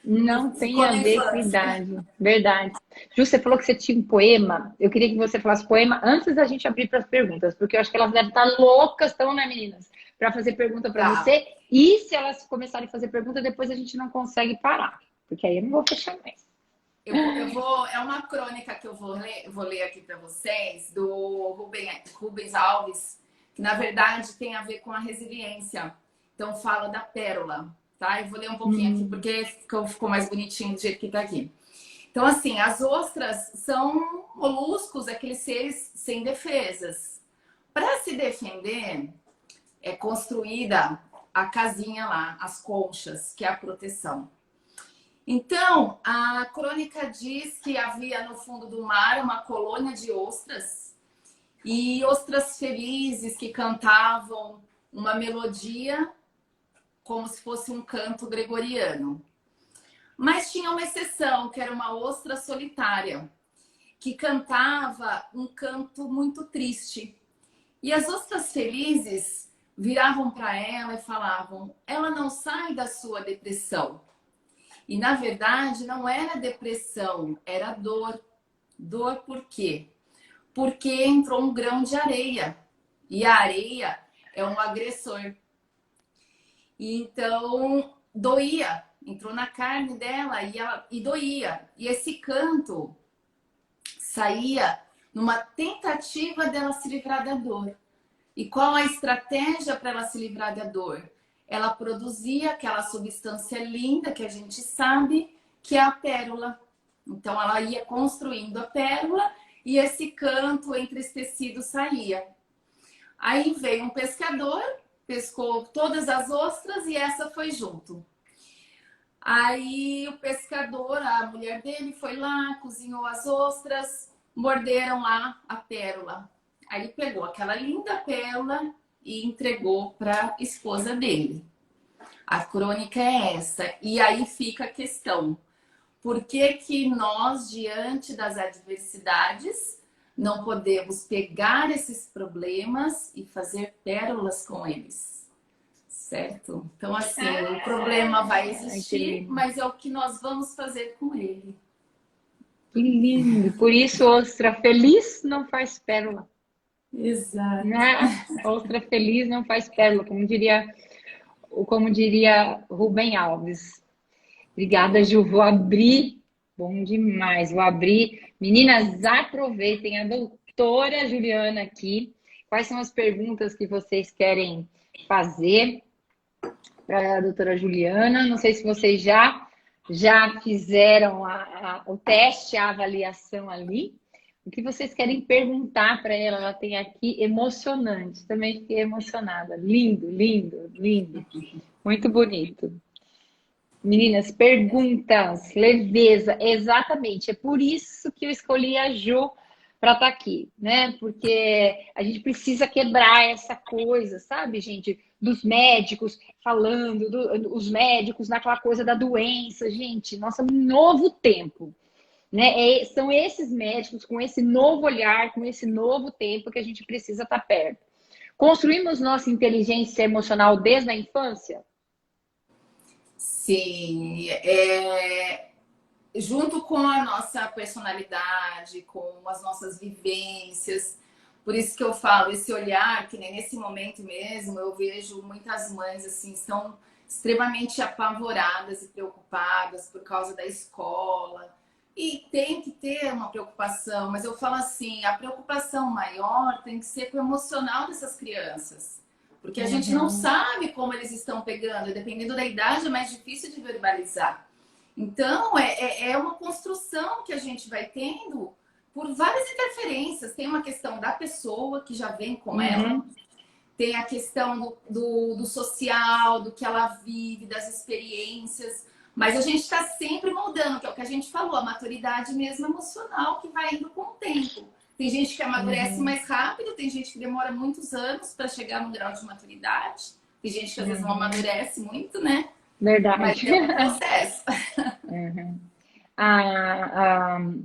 Não tem Ficou a na ver com infância. idade. Verdade. Ju, você falou que você tinha um poema. Eu queria que você falasse poema antes da gente abrir para as perguntas, porque eu acho que elas devem estar loucas, estão, né, meninas? Para fazer pergunta para Tá. você. E se elas começarem a fazer pergunta, depois a gente não consegue parar. Porque aí eu não vou fechar mais. É uma crônica que eu vou ler aqui para vocês, do Rubens Alves, que na verdade tem a ver com a resiliência. Então fala da pérola, tá? Eu vou ler um pouquinho aqui porque ficou mais bonitinho do jeito que tá aqui. Então, assim, as ostras são moluscos, aqueles seres sem defesas. Para se defender, é construída a casinha lá, as conchas, que é a proteção. Então, a crônica diz que havia no fundo do mar uma colônia de ostras e ostras felizes que cantavam uma melodia como se fosse um canto gregoriano. Mas tinha uma exceção, que era uma ostra solitária, que cantava um canto muito triste. E as ostras felizes viravam para ela e falavam: ela não sai da sua depressão. E, na verdade, não era depressão, era dor. Dor por quê? Porque entrou um grão de areia. E a areia é um agressor. Então, doía. Entrou na carne dela e doía. E esse canto saía numa tentativa dela se livrar da dor. E qual a estratégia para ela se livrar da dor? Ela produzia aquela substância linda que a gente sabe, que é a pérola. Então, ela ia construindo a pérola e esse canto entre esse tecido saía. Aí veio um pescador, pescou todas as ostras e essa foi junto. Aí o pescador, a mulher dele, foi lá, cozinhou as ostras, morderam lá a pérola. Aí ele pegou aquela linda pérola e entregou para a esposa dele. A crônica é essa. E aí fica a questão. Por que que nós, diante das adversidades, não podemos pegar esses problemas e fazer pérolas com eles? Certo? Então, assim, o problema vai existir, mas é o que nós vamos fazer com ele. Que lindo. Por isso, ostra feliz não faz pérola. Exato. Né? Ostra feliz não faz pérola, como diria Rubem Alves. Obrigada, Ju. Vou abrir. Bom demais. Vou abrir. Meninas, aproveitem a doutora Juliana aqui. Quais são as perguntas que vocês querem fazer para a doutora Juliana? Não sei se vocês já fizeram o teste, a avaliação ali. O que vocês querem perguntar para ela? Ela tem aqui emocionante. Também fiquei emocionada. Lindo, lindo, lindo. Muito bonito. Meninas, perguntas, leveza, exatamente. É por isso que eu escolhi a Ju para estar aqui, né? Porque a gente precisa quebrar essa coisa, sabe, gente? Dos médicos falando, os médicos naquela coisa da doença. Gente, nossa, um novo tempo. Né? São esses médicos com esse novo olhar, com esse novo tempo que a gente precisa estar perto. Construímos nossa inteligência emocional desde a infância? Sim, junto com a nossa personalidade, com as nossas vivências. Por isso que eu falo, esse olhar, que nem nesse momento mesmo, eu vejo muitas mães assim, estão extremamente apavoradas e preocupadas por causa da escola. E tem que ter uma preocupação, mas eu falo assim, a preocupação maior tem que ser com o emocional dessas crianças. Porque a gente não sabe como eles estão pegando, e dependendo da idade é mais difícil de verbalizar. Então, é uma construção que a gente vai tendo por várias interferências. Tem uma questão da pessoa que já vem com ela, tem a questão do social, do que ela vive, das experiências. Mas a gente está sempre moldando, que é o que a gente falou, a maturidade mesmo emocional que vai indo com o tempo. Tem gente que amadurece mais rápido, tem gente que demora muitos anos para chegar num grau de maturidade. Tem gente que às vezes não amadurece muito, né? Verdade. Mas é um processo.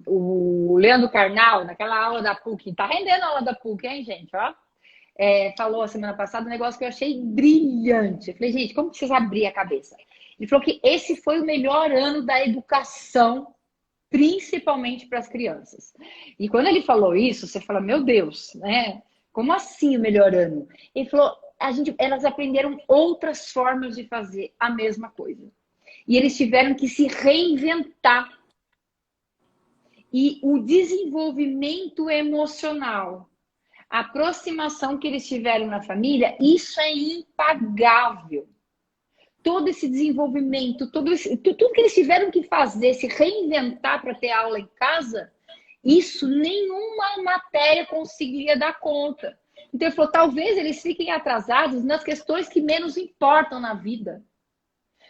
O Leandro Carnal, naquela aula da PUC, tá rendendo a aula da PUC, hein, gente? Ó. Falou a semana passada um negócio que eu achei brilhante. Eu falei, gente, como que vocês abriram a cabeça? Ele falou que esse foi o melhor ano da educação, principalmente para as crianças. E quando ele falou isso, você fala, meu Deus, né? Como assim o melhor ano? Ele falou, elas aprenderam outras formas de fazer a mesma coisa. E eles tiveram que se reinventar. E o desenvolvimento emocional, a aproximação que eles tiveram na família, isso é impagável. Todo esse desenvolvimento, tudo que eles tiveram que fazer, se reinventar para ter aula em casa, isso nenhuma matéria conseguiria dar conta. Então ele falou, talvez eles fiquem atrasados nas questões que menos importam na vida.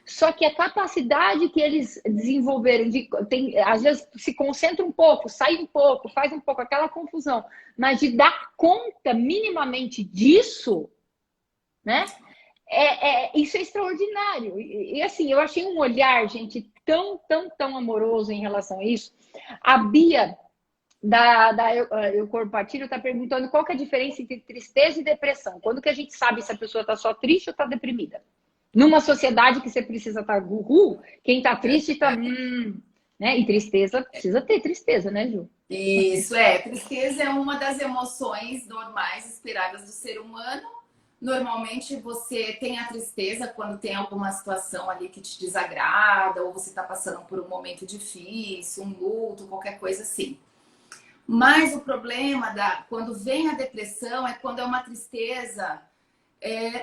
Só que a capacidade que eles desenvolveram, às vezes se concentra um pouco, sai um pouco, faz um pouco aquela confusão, mas de dar conta minimamente disso, né? Isso é extraordinário. E assim, eu achei um olhar, gente, tão amoroso em relação a isso. A Bia Eu Compartilho está perguntando qual que é a diferença entre tristeza e depressão. Quando que a gente sabe se a pessoa está só triste ou está deprimida? Numa sociedade que você precisa estar quem está triste está... né? E tristeza, precisa ter tristeza, né, Ju? Isso, tristeza é uma das emoções normais esperadas do ser humano. Normalmente você tem a tristeza quando tem alguma situação ali que te desagrada, ou você está passando por um momento difícil, um luto, qualquer coisa assim. Mas o problema quando vem a depressão é quando é uma tristeza...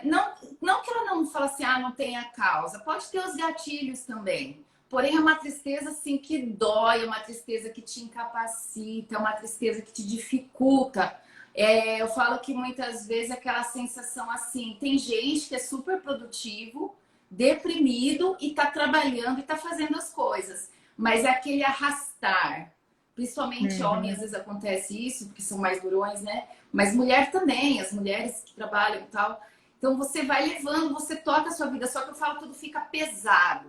não que ela não fala assim, não tem a causa. Pode ter os gatilhos também. Porém, é uma tristeza assim que dói, é uma tristeza que te incapacita, é uma tristeza que te dificulta. Eu falo que muitas vezes é aquela sensação assim, tem gente que é super produtivo, deprimido e tá trabalhando e tá fazendo as coisas. Mas é aquele arrastar. Principalmente homem, às vezes acontece isso, porque são mais durões, né? Mas mulher também, as mulheres que trabalham e tal. Então você vai levando, você toca a sua vida, só que eu falo, tudo fica pesado.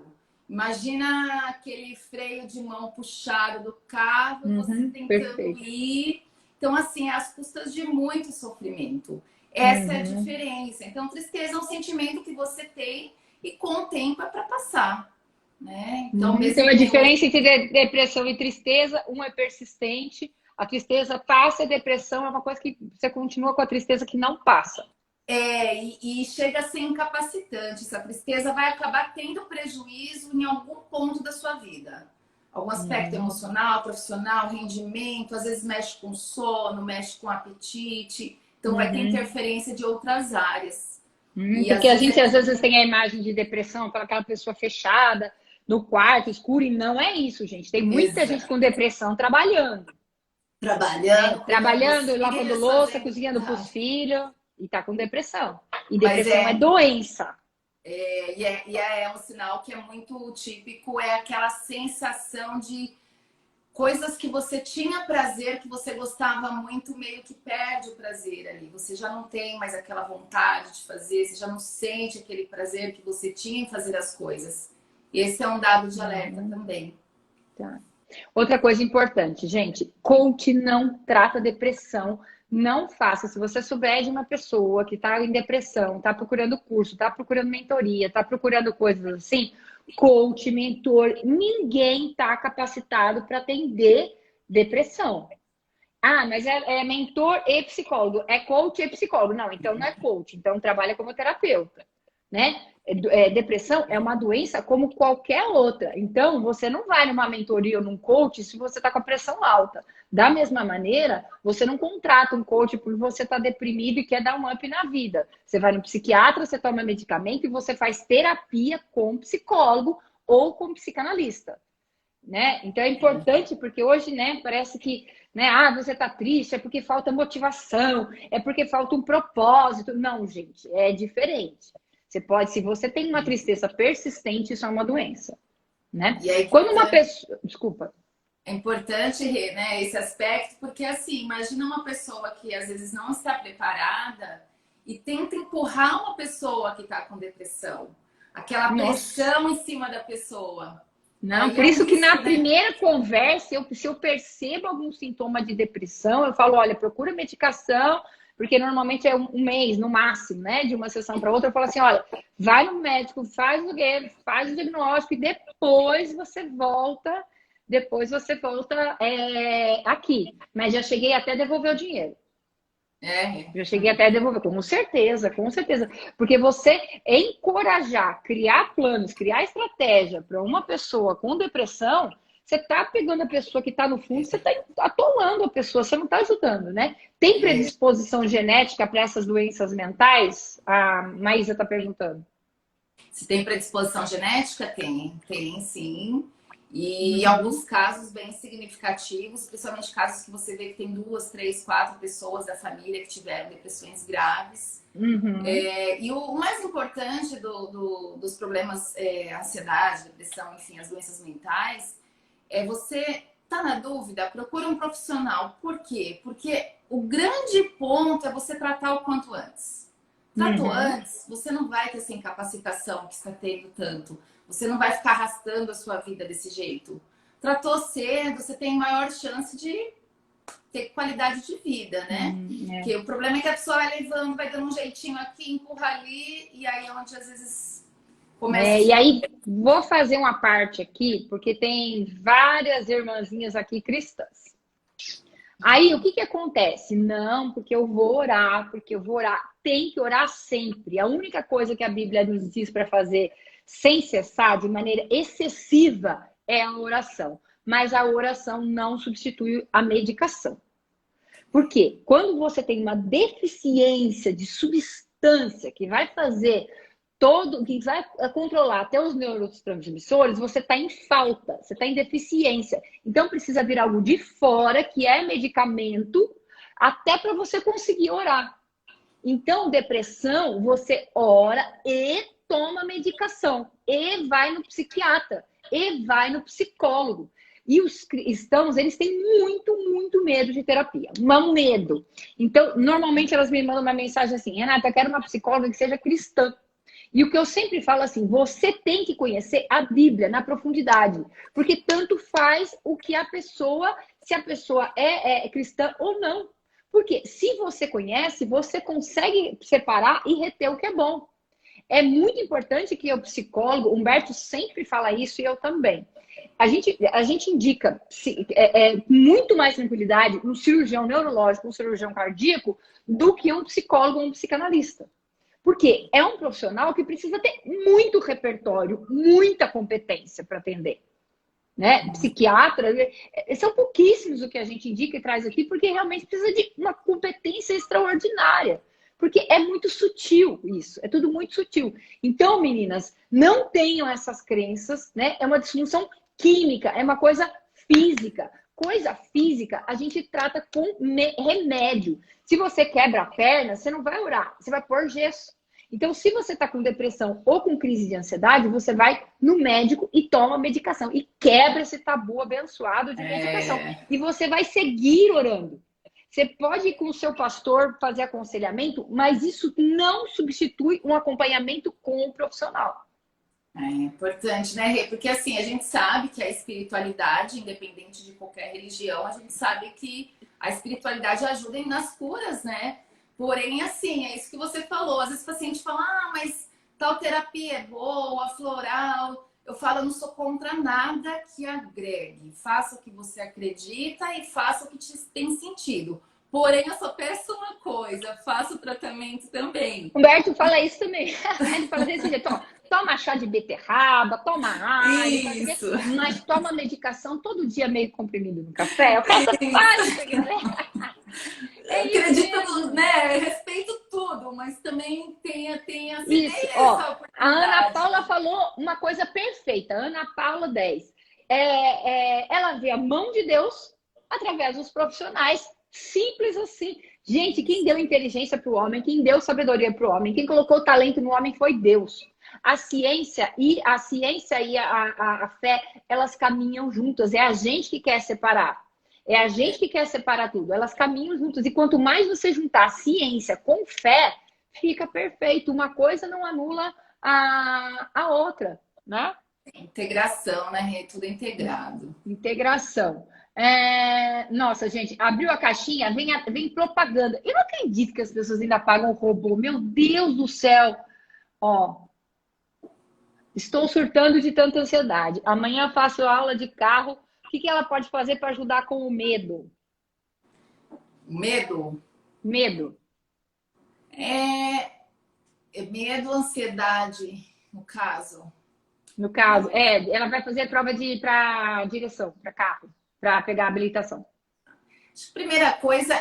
Imagina aquele freio de mão puxado do carro, você tentando ir. Então, assim, às custas de muito sofrimento. Essa é a diferença. Então, tristeza é um sentimento que você tem e com o tempo é para passar. Né? Então, a diferença entre depressão e tristeza, uma é persistente, a tristeza passa, a depressão é uma coisa que você continua com a tristeza que não passa. E chega a ser incapacitante. Essa tristeza vai acabar tendo prejuízo em algum ponto da sua vida. Algum aspecto emocional, profissional, rendimento, às vezes mexe com sono, mexe com apetite. Então vai ter interferência de outras áreas. Porque a gente às vezes tem a imagem de depressão, aquela pessoa fechada, no quarto, escuro, e não é isso, gente. Tem muita gente com depressão trabalhando. Trabalhando, lavando louça, cozinhando para os filhos, e tá com depressão. E depressão é doença. É um sinal que é muito típico, é aquela sensação de coisas que você tinha prazer, que você gostava muito, meio que perde o prazer ali. Você já não tem mais aquela vontade de fazer, você já não sente aquele prazer que você tinha em fazer as coisas. Esse é um dado de alerta também. Tá. Outra coisa importante, gente, coach não trata depressão. Não faça. Se você souber de uma pessoa que está em depressão, está procurando curso, está procurando mentoria, está procurando coisas assim, coach, mentor, ninguém está capacitado para atender depressão. Mas é mentor e psicólogo. É coach e psicólogo. Não, então não é coach. Então trabalha como terapeuta, né? Depressão é uma doença como qualquer outra. Então, você não vai numa mentoria ou num coach se você está com a pressão alta. Da mesma maneira, você não contrata um coach porque você está deprimido e quer dar um up na vida. Você vai no psiquiatra, você toma medicamento e você faz terapia com psicólogo ou com psicanalista. Né? Então, é importante porque hoje, né, parece que você está triste, é porque falta motivação, é porque falta um propósito. Não, gente, é diferente. Você pode, se você tem uma tristeza persistente, isso é uma doença, né? E aí, quando uma pessoa... Desculpa. É importante, né, esse aspecto, porque assim, imagina uma pessoa que às vezes não está preparada e tenta empurrar uma pessoa que está com depressão. Aquela pressão em cima da pessoa. Não, aí por isso que na primeira conversa, se eu percebo algum sintoma de depressão, eu falo, olha, procura medicação, porque normalmente é um mês, no máximo, né? De uma sessão para outra, eu falo assim, olha, vai no médico, faz o diagnóstico e depois você volta aqui. Mas já cheguei até a devolver o dinheiro. É. Já cheguei até a devolver, com certeza, com certeza. Porque você encorajar, criar planos, criar estratégia para uma pessoa com depressão, você está pegando a pessoa que está no fundo, você está atolando a pessoa, você não está ajudando, né? Tem predisposição genética para essas doenças mentais? A Maísa está perguntando. Se tem predisposição genética? Tem sim. E em alguns casos bem significativos, principalmente casos que você vê que tem 2, 3, 4 pessoas da família que tiveram depressões graves. E o mais importante dos problemas, ansiedade, depressão, enfim, as doenças mentais, você tá na dúvida, procura um profissional. Por quê? Porque o grande ponto é você tratar o quanto antes. Tratou antes, você não vai ter essa incapacitação que está tendo tanto. Você não vai ficar arrastando a sua vida desse jeito. Tratou cedo, você tem maior chance de ter qualidade de vida, né? Porque o problema é que a pessoa vai levando, vai dando um jeitinho aqui, empurra ali, e aí é onde às vezes começa... E aí, vou fazer uma parte aqui, porque tem várias irmãzinhas aqui cristãs. Aí, o que acontece? Não, porque eu vou orar. Tem que orar sempre. A única coisa que a Bíblia nos diz para fazer sem cessar, de maneira excessiva, é a oração. Mas a oração não substitui a medicação. Por quê? Quando você tem uma deficiência de substância que vai controlar até os neurotransmissores, você está em falta, você está em deficiência. Então precisa vir algo de fora, que é medicamento, até para você conseguir orar. Então, depressão, você ora e toma medicação, e vai no psiquiatra, e vai no psicólogo. E os cristãos, eles têm muito, muito medo de terapia. Um medo. Então, normalmente elas me mandam uma mensagem assim, Renata, eu quero uma psicóloga que seja cristã. E o que eu sempre falo assim, você tem que conhecer a Bíblia na profundidade. Porque tanto faz o que a pessoa, se a pessoa é cristã ou não. Porque se você conhece, você consegue separar e reter o que é bom. É muito importante que o psicólogo, Humberto sempre fala isso e eu também. A gente indica muito mais tranquilidade um cirurgião neurológico, um cirurgião cardíaco, do que um psicólogo ou um psicanalista. Porque é um profissional que precisa ter muito repertório, muita competência para atender. Né? Psiquiatra, são pouquíssimos o que a gente indica e traz aqui, porque realmente precisa de uma competência extraordinária. Porque é muito sutil isso, é tudo muito sutil. Então, meninas, não tenham essas crenças, né? É uma disfunção química, é uma coisa física. Coisa física a gente trata com remédio. Se você quebra a perna, você não vai orar, você vai pôr gesso. Então, se você está com depressão ou com crise de ansiedade, você vai no médico e toma medicação. E quebra esse tabu abençoado de medicação. E você vai seguir orando. Você pode ir com o seu pastor fazer aconselhamento, mas isso não substitui um acompanhamento com o profissional. É importante, né, Rê? Porque assim, a gente sabe que a espiritualidade, independente de qualquer religião, a gente sabe que a espiritualidade ajuda nas curas, né? Porém, assim, é isso que você falou. Às vezes o paciente fala, mas tal terapia é boa, floral. Eu falo, eu não sou contra nada que agregue. Faça o que você acredita e faça o que tem sentido. Porém, eu só peço uma coisa, faça o tratamento também. Humberto fala isso também. Ele fala desse jeito, toma chá de beterraba, toma água, isso. Mas toma medicação todo dia meio comprimido no café. Eu faço galera. Acredito, né? Respeito tudo, mas também tem essa isso, ideia, a Ana Paula falou uma coisa perfeita. Ana Paula 10. Ela vê a mão de Deus através dos profissionais. Simples assim. Gente, quem deu inteligência para o homem, quem deu sabedoria para o homem, quem colocou talento no homem foi Deus. A ciência e a fé, elas caminham juntas. É a gente que quer separar. É a gente que quer separar tudo. Elas caminham juntas. E quanto mais você juntar ciência com fé, fica perfeito. Uma coisa não anula a outra, né? Integração, né? Tudo integrado. Integração. Nossa, gente, abriu a caixinha, vem propaganda. Eu não acredito que as pessoas ainda pagam robô. Meu Deus do céu. Ó, estou surtando de tanta ansiedade. Amanhã faço aula de carro. O que ela pode fazer para ajudar com o medo? Medo? Medo. Medo, ansiedade, no caso. No caso, ela vai fazer a prova para direção, para carro, para pegar a habilitação. Primeira coisa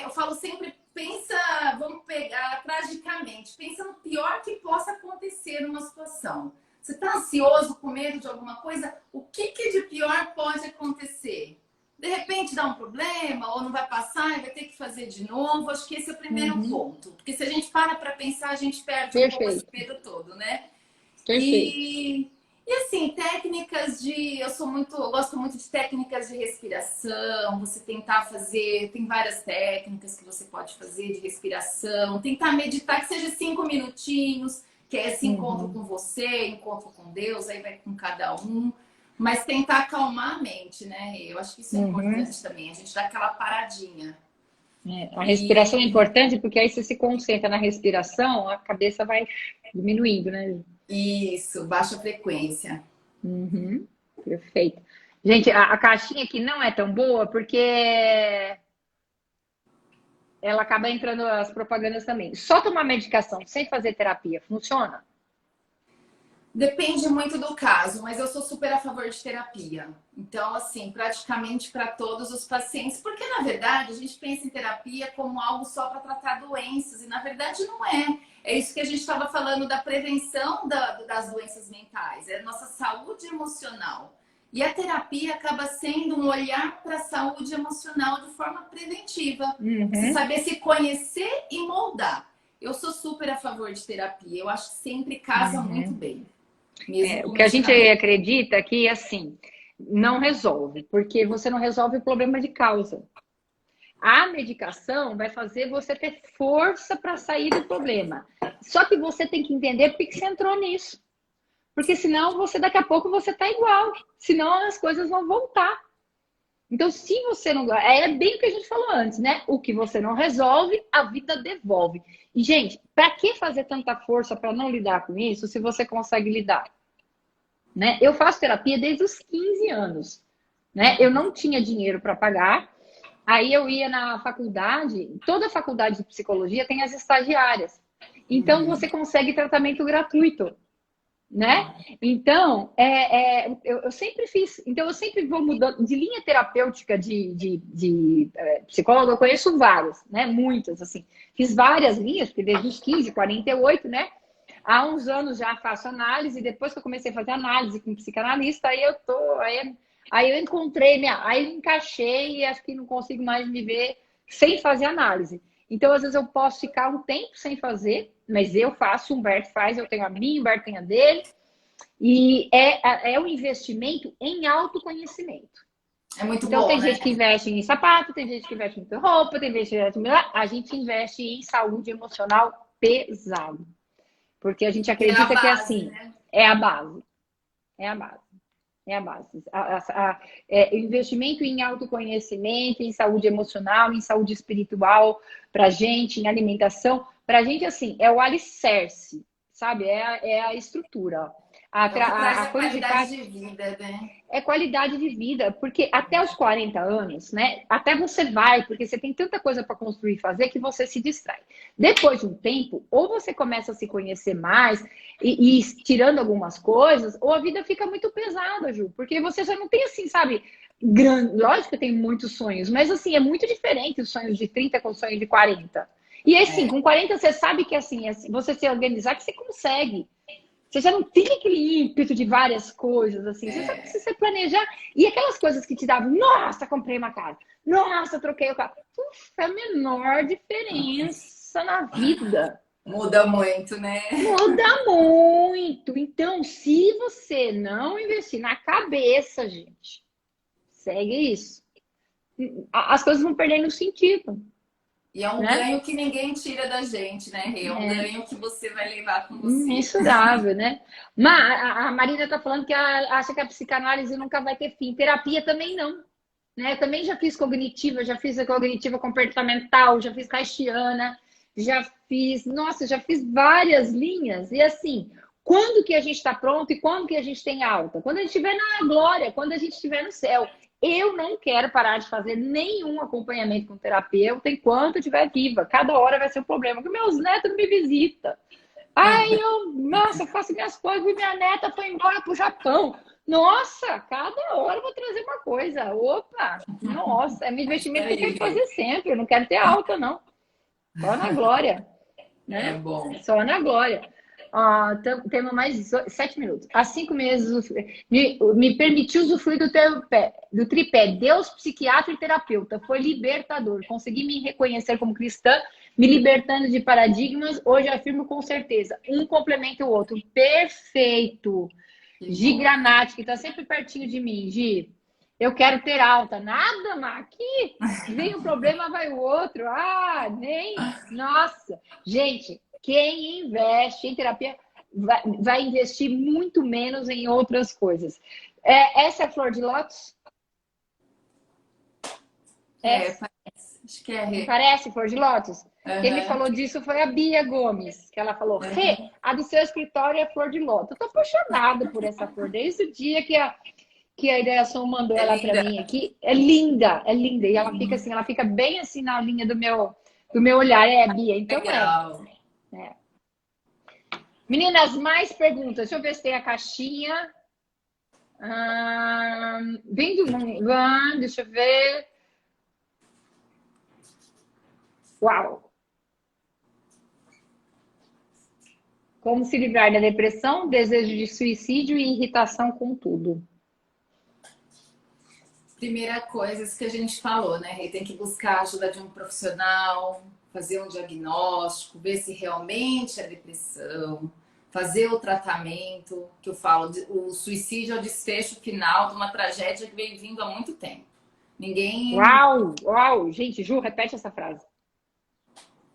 eu falo sempre, pensa, vamos pegar tragicamente, pensa no pior que possa acontecer numa situação. Você está ansioso, com medo de alguma coisa? O que de pior pode acontecer? De repente dá um problema, ou não vai passar e vai ter que fazer de novo. Acho que esse é o primeiro ponto. Porque se a gente para pensar, a gente perde um pouco esse medo todo, né? E assim, técnicas eu gosto muito de técnicas de respiração, você tentar fazer, tem várias técnicas que você pode fazer de respiração, tentar meditar que seja 5 minutinhos, que é esse encontro com você, encontro com Deus, aí vai com cada um, mas tentar acalmar a mente, né? Eu acho que isso é importante também, a gente dá aquela paradinha. A respiração é importante porque aí você se concentra na respiração, a cabeça vai diminuindo, né? Isso, baixa frequência. Perfeito. Gente, a caixinha aqui não é tão boa porque ela acaba entrando as propagandas também. Só tomar medicação sem fazer terapia funciona? Depende muito do caso, mas eu sou super a favor de terapia. Então, assim, praticamente para todos os pacientes. Porque, na verdade, a gente pensa em terapia como algo só para tratar doenças. E, na verdade, não é. É isso que a gente estava falando da prevenção das doenças mentais. É a nossa saúde emocional. E a terapia acaba sendo um olhar para a saúde emocional de forma preventiva. Você saber se conhecer e moldar. Eu sou super a favor de terapia. Eu acho que sempre casa muito bem. O que a gente acredita é que, assim, não resolve, porque você não resolve o problema de causa. A medicação vai fazer você ter força para sair do problema. Só que você tem que entender por que você entrou nisso. Porque senão, daqui a pouco, você tá igual. Senão, as coisas vão voltar. Então, se você não... É bem o que a gente falou antes, né? O que você não resolve, a vida devolve. E, gente, para que fazer tanta força para não lidar com isso se você consegue lidar? Né? Eu faço terapia desde os 15 anos. Né? Eu não tinha dinheiro para pagar. Aí eu ia na faculdade. Toda faculdade de psicologia tem as estagiárias. Então, você consegue tratamento gratuito. Né? Então, eu sempre fiz. Então, eu sempre vou mudando de linha terapêutica de psicóloga. Eu conheço várias, né? Muitas, assim. Fiz várias linhas, porque desde os 15, 48, né? Há uns anos já faço análise. Depois que eu comecei a fazer análise com psicanalista, aí eu encontrei aí eu encaixei e acho que não consigo mais me ver sem fazer análise. Então, às vezes, eu posso ficar um tempo sem fazer, mas eu faço, o Humberto faz, eu tenho a minha, o Humberto tem a dele. E é um investimento em autoconhecimento. É muito então, bom, tem né? gente que investe em sapato, tem gente que investe em roupa, tem gente que investe a gente investe em saúde emocional pesado. Porque a gente acredita que assim, né? É a base. É a base. É a base. Investimento em autoconhecimento, em saúde emocional, em saúde espiritual, pra gente, em alimentação. Pra gente, assim, é o alicerce, sabe? É a estrutura. A qualidade de vida, né? É qualidade de vida, porque até os 40 anos, né? Até você vai, porque você tem tanta coisa para construir e fazer que você se distrai. Depois de um tempo, ou você começa a se conhecer mais e tirando algumas coisas, ou a vida fica muito pesada, Ju, porque você já não tem assim, sabe? Lógico que eu tenho muitos sonhos, mas assim, é muito diferente os sonhos de 30 com os sonhos de 40. E assim, com 40 você sabe que assim, você se organizar, que você consegue. Você já não tem aquele ímpeto de várias coisas, assim. Você sabe que se você planejar... E aquelas coisas que te davam... Nossa, comprei uma casa. Nossa, troquei o carro. É a menor diferença na vida. Muda muito, né? Muda muito. Então, se você não investir na cabeça, gente, segue isso. As coisas vão perdendo sentido. E é um ganho que ninguém tira da gente, né, Rê? É um ganho que você vai levar com você. Mensurável, né? Mas a Marina tá falando que acha que a psicanálise nunca vai ter fim. Terapia também não. né? Eu também já fiz cognitiva, já fiz a cognitiva comportamental, já fiz haitiana, já fiz várias linhas. E assim, quando que a gente está pronto e quando que a gente tem alta? Quando a gente estiver na glória, quando a gente estiver no céu. Eu não quero parar de fazer nenhum acompanhamento com terapeuta enquanto eu estiver viva. Cada hora vai ser um problema, porque meus netos não me visitam. Ai, nossa, eu faço minhas coisas e minha neta foi embora pro Japão. Nossa, cada hora eu vou trazer uma coisa. Opa, nossa, é meu investimento que eu tenho que fazer sempre. Eu não quero ter alta, não. Só na glória. Né? É bom. Só na glória. Temos mais 7 minutos. Há 5 meses, me permitiu usufruir do tripé Deus, psiquiatra e terapeuta. Foi libertador. Consegui me reconhecer como cristã, me libertando de paradigmas. Hoje afirmo com certeza. Um complementa o outro. Perfeito. Gi Granati, que está sempre pertinho de mim. Gi, eu quero ter alta. Nada, mas aqui vem um problema, vai o outro. Nossa. Gente, quem investe em terapia vai investir muito menos em outras coisas. Essa é a flor de lótus? Parece. Acho que é. Parece flor de lótus? Quem me falou disso foi a Bia Gomes, que ela falou, a do seu escritório é flor de lótus. Eu tô apaixonada por essa flor, desde o dia que a Ideação mandou ela para mim aqui. É linda. E ela fica assim, ela fica bem assim na linha do meu olhar. Bia, então legal. Meninas, mais perguntas. Deixa eu ver se tem a caixinha. Deixa eu ver. Uau! Como se livrar da depressão, desejo de suicídio e irritação com tudo? Primeira coisa, isso que a gente falou, né? Tem que buscar a ajuda de um profissional, fazer um diagnóstico, ver se realmente é depressão, fazer o tratamento, que eu falo, o suicídio é o desfecho final de uma tragédia que vem vindo há muito tempo. Ninguém... Uau! Gente, Ju, repete essa frase.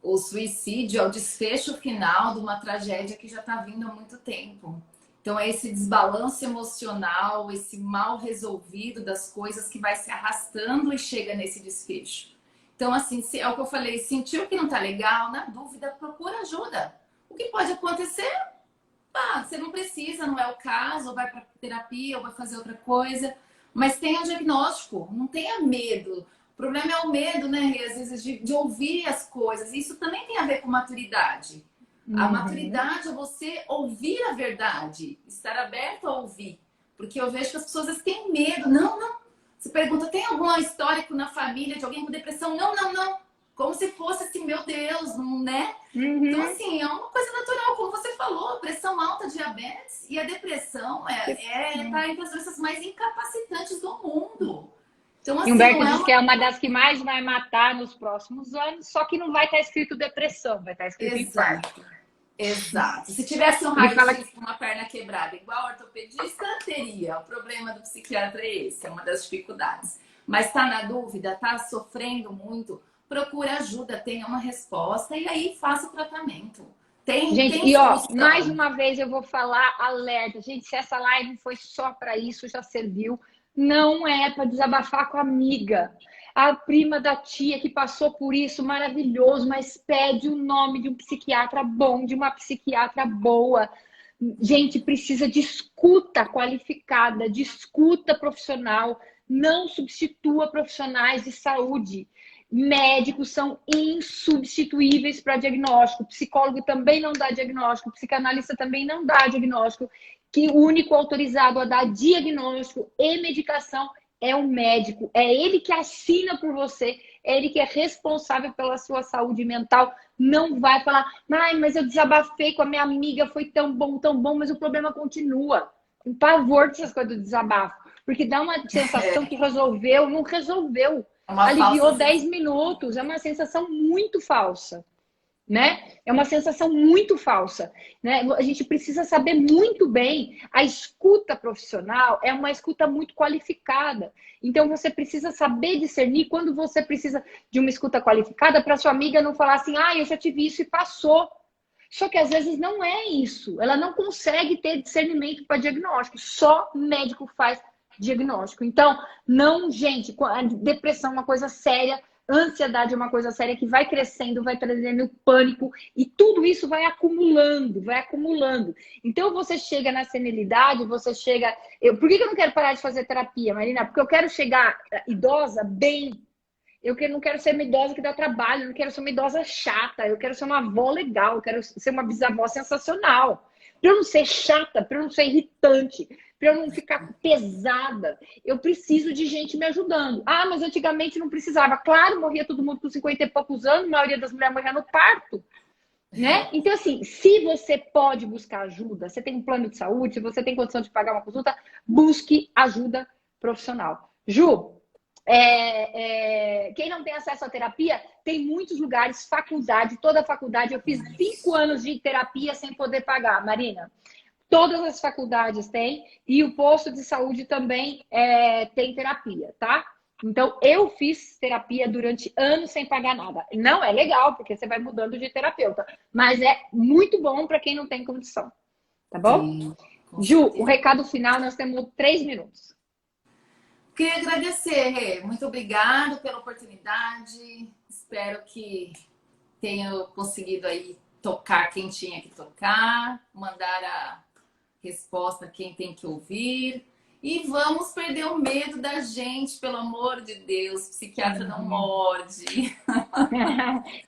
O suicídio é o desfecho final de uma tragédia que já está vindo há muito tempo. Então é esse desbalanço emocional, esse mal resolvido das coisas que vai se arrastando e chega nesse desfecho. Então, assim, é o que eu falei, sentiu que não tá legal, na dúvida, procura ajuda. O que pode acontecer? Você não precisa, não é o caso, ou vai para terapia, ou vai fazer outra coisa. Mas tenha diagnóstico, não tenha medo. O problema é o medo, né, às vezes, de ouvir as coisas. Isso também tem a ver com maturidade. A maturidade é você ouvir a verdade, estar aberto a ouvir. Porque eu vejo que as pessoas às vezes têm medo. Não. Você pergunta, tem algum histórico na família de alguém com depressão? Não. Como se fosse assim, meu Deus, né? Então, assim, é uma coisa natural, como você falou, pressão alta, diabetes e a depressão tá entre as doenças mais incapacitantes do mundo. Então, assim, e Humberto diz que é uma das que mais vai matar nos próximos anos, só que não vai estar escrito depressão, vai estar escrito infarto. Exato. Se tivesse um raio-x com uma perna quebrada, igual ortopedista, teria. O problema do psiquiatra é esse, é uma das dificuldades. Mas está na dúvida, está sofrendo muito, procure ajuda, tenha uma resposta e aí faça o tratamento. Gente, e ó, mais uma vez eu vou falar alerta. Gente, se essa live foi só para isso, já serviu. Não é para desabafar com a amiga, a prima da tia que passou por isso, maravilhoso, mas pede o nome de um psiquiatra bom, de uma psiquiatra boa. Gente, precisa de escuta qualificada, de escuta profissional. Não substitua profissionais de saúde. Médicos são insubstituíveis para diagnóstico. Psicólogo também não dá diagnóstico. Psicanalista também não dá diagnóstico. Que o único autorizado a dar diagnóstico e medicação é o médico. É ele que assina por você. É ele que é responsável pela sua saúde mental. Não vai falar, mas eu desabafei com a minha amiga, foi tão bom, mas o problema continua. Tem pavor dessas coisas do desabafo. Porque dá uma sensação que resolveu, não resolveu. Aliviou 10 minutos. É uma sensação muito falsa. Né? É uma sensação muito falsa, né? A gente precisa saber muito bem, a escuta profissional é uma escuta muito qualificada, então você precisa saber discernir quando você precisa de uma escuta qualificada para sua amiga não falar assim, eu já tive isso e passou. Só que às vezes não é isso, ela não consegue ter discernimento para diagnóstico, só médico faz diagnóstico. Então, não, gente, a depressão é uma coisa séria, ansiedade é uma coisa séria que vai crescendo, vai trazendo pânico e tudo isso vai acumulando, vai acumulando. Então, você chega na senilidade, você chega... Por que eu não quero parar de fazer terapia, Marina? Porque eu quero chegar idosa bem. Não quero ser uma idosa que dá trabalho, eu não quero ser uma idosa chata, eu quero ser uma avó legal, eu quero ser uma bisavó sensacional. Para eu não ser chata, para eu não ser irritante, para eu não ficar pesada, eu preciso de gente me ajudando. Ah, mas antigamente não precisava. Claro, morria todo mundo com 50 e poucos anos, a maioria das mulheres morria no parto. Né? Então, assim, se você pode buscar ajuda, você tem um plano de saúde, se você tem condição de pagar uma consulta, busque ajuda profissional. Ju, quem não tem acesso à terapia, tem muitos lugares, faculdade, toda faculdade. Eu fiz 5 anos de terapia sem poder pagar, Marina. Todas as faculdades têm, e o posto de saúde também tem terapia, tá? Então, eu fiz terapia durante anos sem pagar nada. Não é legal, porque você vai mudando de terapeuta, mas é muito bom para quem não tem condição, tá bom? Sim, Ju, o recado final, nós temos 3 minutos. Queria agradecer, Rê. Muito obrigada pela oportunidade. Espero que tenha conseguido aí tocar quem tinha que tocar, mandar a resposta a quem tem que ouvir. E vamos perder o medo da gente, pelo amor de Deus. Psiquiatra não morde.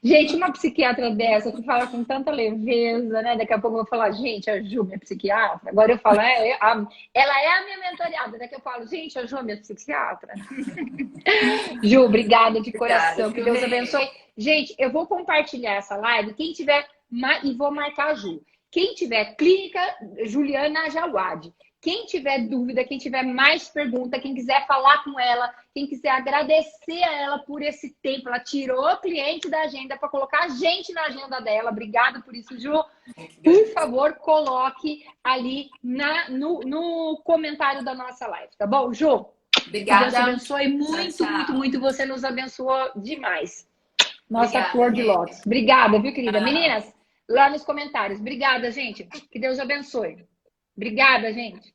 Gente, uma psiquiatra dessa que fala com tanta leveza, né? Daqui a pouco eu vou falar, gente, a Ju, minha psiquiatra. Agora eu falo, ela é a minha mentoriada. Daqui eu falo, gente, a Ju, minha psiquiatra. Ju, obrigada de coração. Que Deus abençoe. Gente, eu vou compartilhar essa live. Quem tiver, e vou marcar a Ju. Quem tiver Clínica Juliana Jawad. Quem tiver dúvida, quem tiver mais pergunta, quem quiser falar com ela, quem quiser agradecer a ela por esse tempo, ela tirou o cliente da agenda para colocar a gente na agenda dela. Obrigada por isso, Ju. Por favor, coloque ali no comentário da nossa live, tá bom, Ju? Obrigada. Que Deus abençoe muito, Tchau, tchau. muito, muito. Você nos abençoou demais. Nossa Obrigada, flor de lótus. Obrigada, viu, querida? Tchau. Meninas, lá nos comentários. Obrigada, gente. Que Deus abençoe. Obrigada, gente.